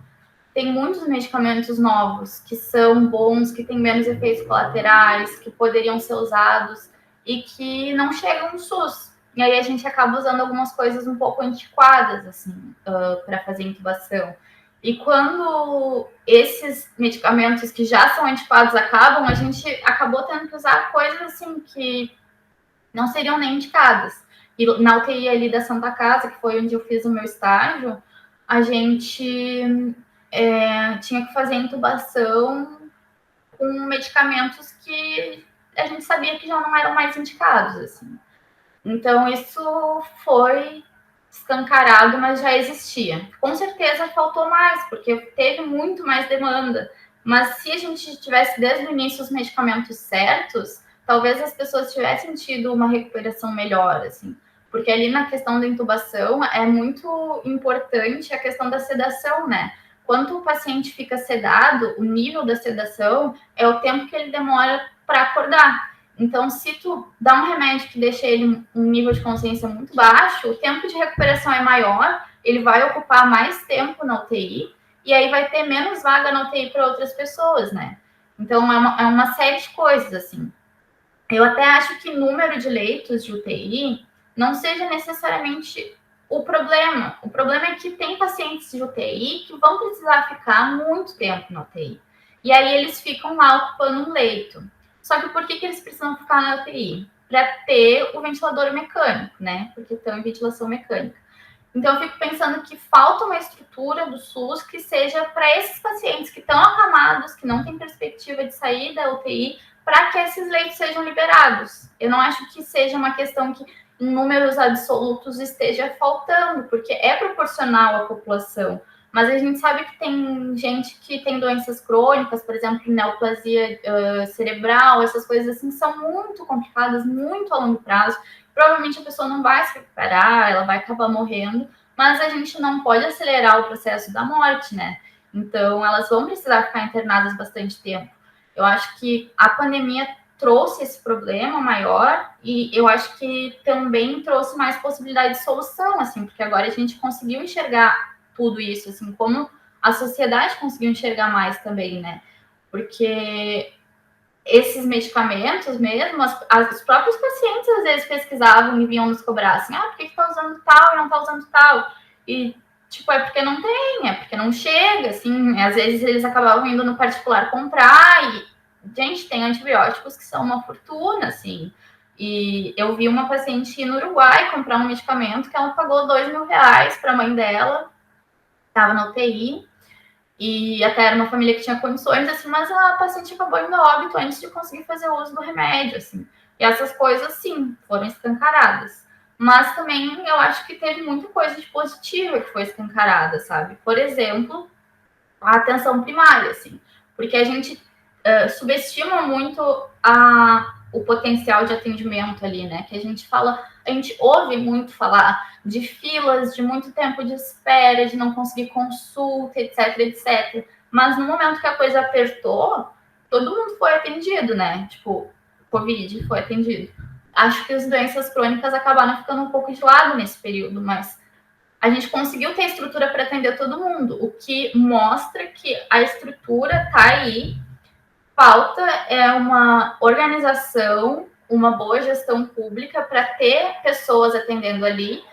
tem muitos medicamentos novos que são bons, que têm menos efeitos colaterais, que poderiam ser usados e que não chegam no SUS. E aí a gente acaba usando algumas coisas um pouco antiquadas, assim, para fazer intubação. E quando esses medicamentos que já são antiquados acabam, a gente acabou tendo que usar coisas assim que não seriam nem indicadas. E na UTI ali da Santa Casa, que foi onde eu fiz o meu estágio, a gente tinha que fazer intubação com medicamentos que a gente sabia que já não eram mais indicados, assim. Então, isso foi escancarado, mas já existia. Com certeza faltou mais, porque teve muito mais demanda. Mas se a gente tivesse desde o início os medicamentos certos, talvez as pessoas tivessem tido uma recuperação melhor, assim. Porque ali na questão da intubação é muito importante a questão da sedação, né? Quando o paciente fica sedado, o nível da sedação é o tempo que ele demora para acordar. Então, se tu dá um remédio que deixa ele um nível de consciência muito baixo, o tempo de recuperação é maior, ele vai ocupar mais tempo na UTI, e aí vai ter menos vaga na UTI para outras pessoas, né? Então, é uma série de coisas, assim. Eu até acho que número de leitos de UTI não seja necessariamente o problema. O problema é que tem pacientes de UTI que vão precisar ficar muito tempo na UTI. E aí eles ficam lá ocupando um leito. Só que por que eles precisam ficar na UTI? Para ter o ventilador mecânico, né? Porque estão em ventilação mecânica. Então, eu fico pensando que falta uma estrutura do SUS que seja para esses pacientes que estão acamados, que não têm perspectiva de sair da UTI, para que esses leitos sejam liberados. Eu não acho que seja uma questão que, em números absolutos, esteja faltando, porque é proporcional à população. Mas a gente sabe que tem gente que tem doenças crônicas, por exemplo, neoplasia cerebral, essas coisas assim, são muito complicadas, muito a longo prazo. Provavelmente a pessoa não vai se recuperar, ela vai acabar morrendo, mas a gente não pode acelerar o processo da morte, né? Então, elas vão precisar ficar internadas bastante tempo. Eu acho que a pandemia trouxe esse problema maior e eu acho que também trouxe mais possibilidade de solução, assim, porque agora a gente conseguiu enxergar tudo isso, assim, como a sociedade conseguiu enxergar mais também, né? Porque esses medicamentos mesmo, os próprios pacientes às vezes pesquisavam e vinham nos cobrar assim, por que tá usando tal e não tá usando tal? E, tipo, é porque não tem, é porque não chega, assim, às vezes eles acabavam indo no particular comprar e, gente, tem antibióticos que são uma fortuna, assim. E eu vi uma paciente ir no Uruguai comprar um medicamento que ela pagou R$2.000 para a mãe dela, estava na UTI, e até era uma família que tinha condições, assim, mas a paciente acabou indo a óbito antes de conseguir fazer uso do remédio, assim. E essas coisas, sim, foram escancaradas. Mas também eu acho que teve muita coisa de positiva que foi escancarada, sabe? Por exemplo, a atenção primária, assim. Porque a gente subestima muito o potencial de atendimento ali, né? Que a gente ouve muito falar de filas, de muito tempo de espera, de não conseguir consulta, etc, etc. Mas no momento que a coisa apertou, todo mundo foi atendido, né? Tipo, Covid foi atendido. Acho que as doenças crônicas acabaram ficando um pouco de lado nesse período, mas a gente conseguiu ter estrutura para atender todo mundo, o que mostra que a estrutura está aí. Falta é uma organização, uma boa gestão pública para ter pessoas atendendo ali,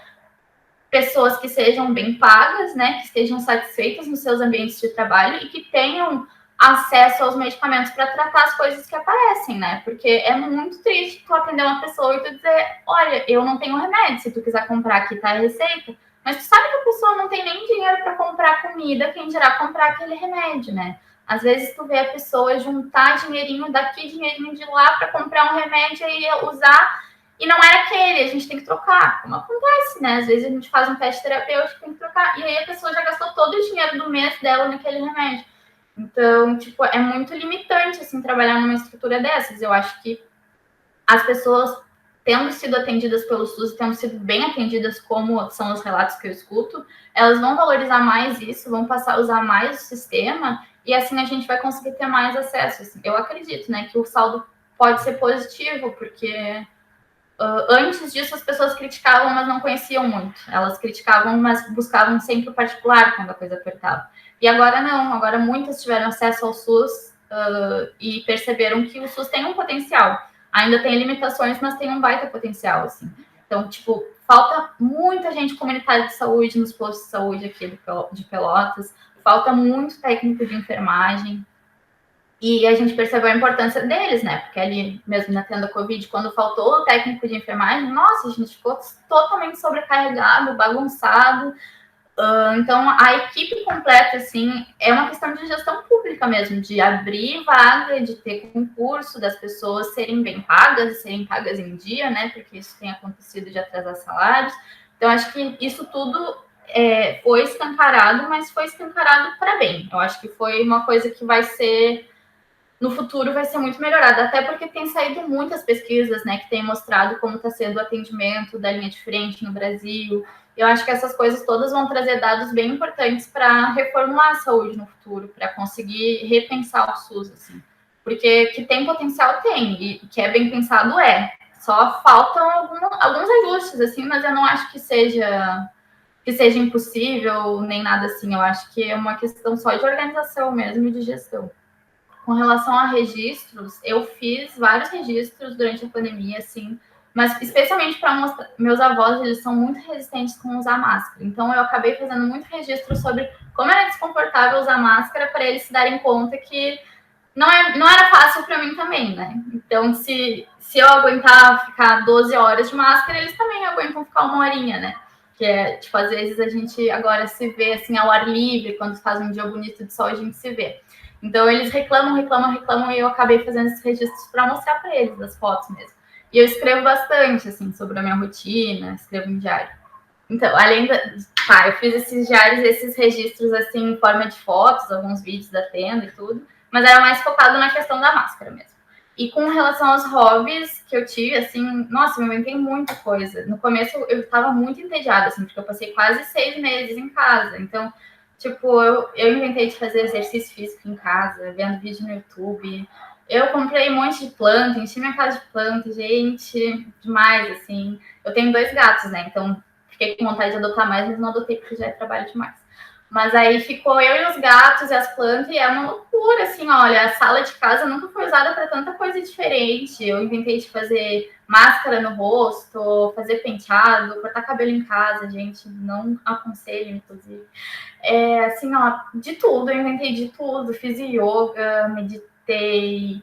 pessoas que sejam bem pagas, né, que estejam satisfeitas nos seus ambientes de trabalho e que tenham acesso aos medicamentos para tratar as coisas que aparecem, né? Porque é muito triste tu atender uma pessoa e tu dizer, olha, eu não tenho remédio, se tu quiser comprar aqui tá a receita, mas tu sabe que a pessoa não tem nem dinheiro para comprar comida, quem dirá comprar aquele remédio, né? Às vezes tu vê a pessoa juntar dinheirinho daqui, dinheirinho de lá para comprar um remédio e usar, e não era aquele, a gente tem que trocar, como acontece, né? Às vezes a gente faz um teste terapêutico, tem que trocar, e aí a pessoa já gastou todo o dinheiro do mês dela naquele remédio. Então, tipo, é muito limitante, assim, trabalhar numa estrutura dessas. Eu acho que as pessoas, tendo sido atendidas pelo SUS, tendo sido bem atendidas, como são os relatos que eu escuto, elas vão valorizar mais isso, vão passar a usar mais o sistema, e assim a gente vai conseguir ter mais acesso. Assim. Eu acredito, né, que o saldo pode ser positivo, porque antes disso as pessoas criticavam, mas não conheciam muito. Elas criticavam, mas buscavam sempre o particular quando a coisa apertava. E agora não, agora muitas tiveram acesso ao SUS e perceberam que o SUS tem um potencial. Ainda tem limitações, mas tem um baita potencial, assim. Então, tipo, falta muita gente comunitária de saúde nos postos de saúde aqui de Pelotas, falta muito técnico de enfermagem, e a gente percebeu a importância deles, né? Porque ali, mesmo na tenda Covid, quando faltou o técnico de enfermagem, nossa, a gente ficou totalmente sobrecarregado, bagunçado. Então, a equipe completa, assim, é uma questão de gestão pública mesmo, de abrir vaga, de ter concurso, das pessoas serem bem pagas, serem pagas em dia, né? Porque isso tem acontecido de atrasar salários. Então, acho que isso tudo foi escancarado, mas foi escancarado para bem. Eu acho que foi uma coisa que vai ser no futuro vai ser muito melhorada, até porque tem saído muitas pesquisas, né, que têm mostrado como está sendo o atendimento da linha de frente no Brasil. Eu acho que essas coisas todas vão trazer dados bem importantes para reformular a saúde no futuro, para conseguir repensar o SUS, assim. Porque que tem potencial, tem, e que é bem pensado, é. Só faltam alguns ajustes, assim, mas eu não acho que seja impossível, nem nada assim. Eu acho que é uma questão só de organização mesmo e de gestão. Com relação a registros, eu fiz vários registros durante a pandemia, assim, mas especialmente para mostrar. Meus avós, eles são muito resistentes com usar máscara, então eu acabei fazendo muito registro sobre como era desconfortável usar máscara para eles se darem conta que não era fácil para mim também, né? Então, se eu aguentar ficar 12 horas de máscara, eles também aguentam ficar uma horinha, né? Que é, tipo, às vezes a gente agora se vê assim ao ar livre, quando faz um dia bonito de sol, a gente se vê. Então, eles reclamam, e eu acabei fazendo esses registros para mostrar para eles, as fotos mesmo. E eu escrevo bastante, assim, sobre a minha rotina, escrevo em diário. Então, além da. Tá, eu fiz esses diários, esses registros, assim, em forma de fotos, alguns vídeos da tenda e tudo, mas era mais focado na questão da máscara mesmo. E com relação aos hobbies que eu tive, assim, nossa, eu inventei muita coisa. No começo eu estava muito entediada, assim, porque eu passei quase 6 meses em casa. Então, tipo, eu inventei de fazer exercício físico em casa, vendo vídeo no YouTube. Eu comprei um monte de planta, enchi minha casa de planta, gente, demais, assim. Eu tenho 2 gatos, né? Então, fiquei com vontade de adotar mais, mas não adotei porque já é trabalho demais. Mas aí ficou eu e os gatos e as plantas, e é uma loucura, assim, olha, a sala de casa nunca foi usada para tanta coisa diferente. Eu inventei de fazer máscara no rosto, fazer penteado, cortar cabelo em casa, gente, não aconselho, inclusive. Assim, ó, de tudo, eu inventei de tudo, fiz yoga, meditei.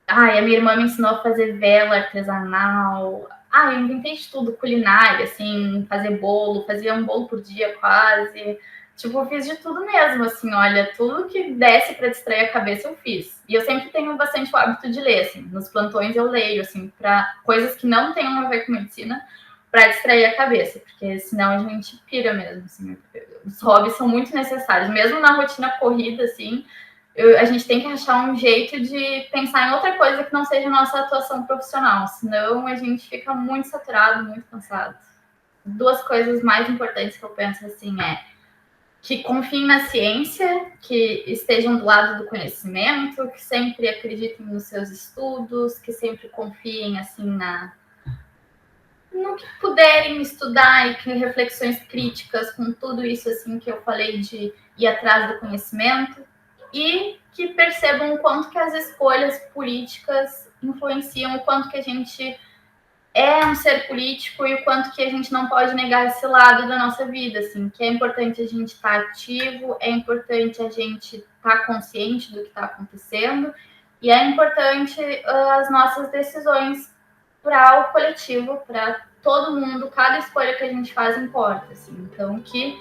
Ai, a minha irmã me ensinou a fazer vela artesanal. Eu inventei de tudo, culinária, assim, fazer bolo, fazia um bolo por dia quase. Tipo, eu fiz de tudo mesmo, assim, olha, tudo que desse para distrair a cabeça eu fiz. E eu sempre tenho bastante o hábito de ler, assim, nos plantões eu leio, assim, para coisas que não tenham a ver com medicina, para distrair a cabeça, porque senão a gente pira mesmo, assim. Os hobbies são muito necessários, mesmo na rotina corrida, assim, a gente tem que achar um jeito de pensar em outra coisa que não seja nossa atuação profissional, senão a gente fica muito saturado, muito cansado. 2 coisas mais importantes que eu penso, assim, que confiem na ciência, que estejam do lado do conhecimento, que sempre acreditem nos seus estudos, que sempre confiem, assim, no que puderem estudar e que reflexões críticas com tudo isso, assim, que eu falei de ir atrás do conhecimento, e que percebam o quanto que as escolhas políticas influenciam, o quanto que a gente é um ser político e o quanto que a gente não pode negar esse lado da nossa vida, assim, que é importante a gente estar ativo, é importante a gente estar consciente do que está acontecendo e é importante as nossas decisões para o coletivo, para todo mundo, cada escolha que a gente faz importa, assim, então que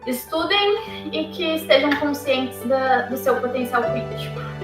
estudem e que estejam conscientes do seu potencial político.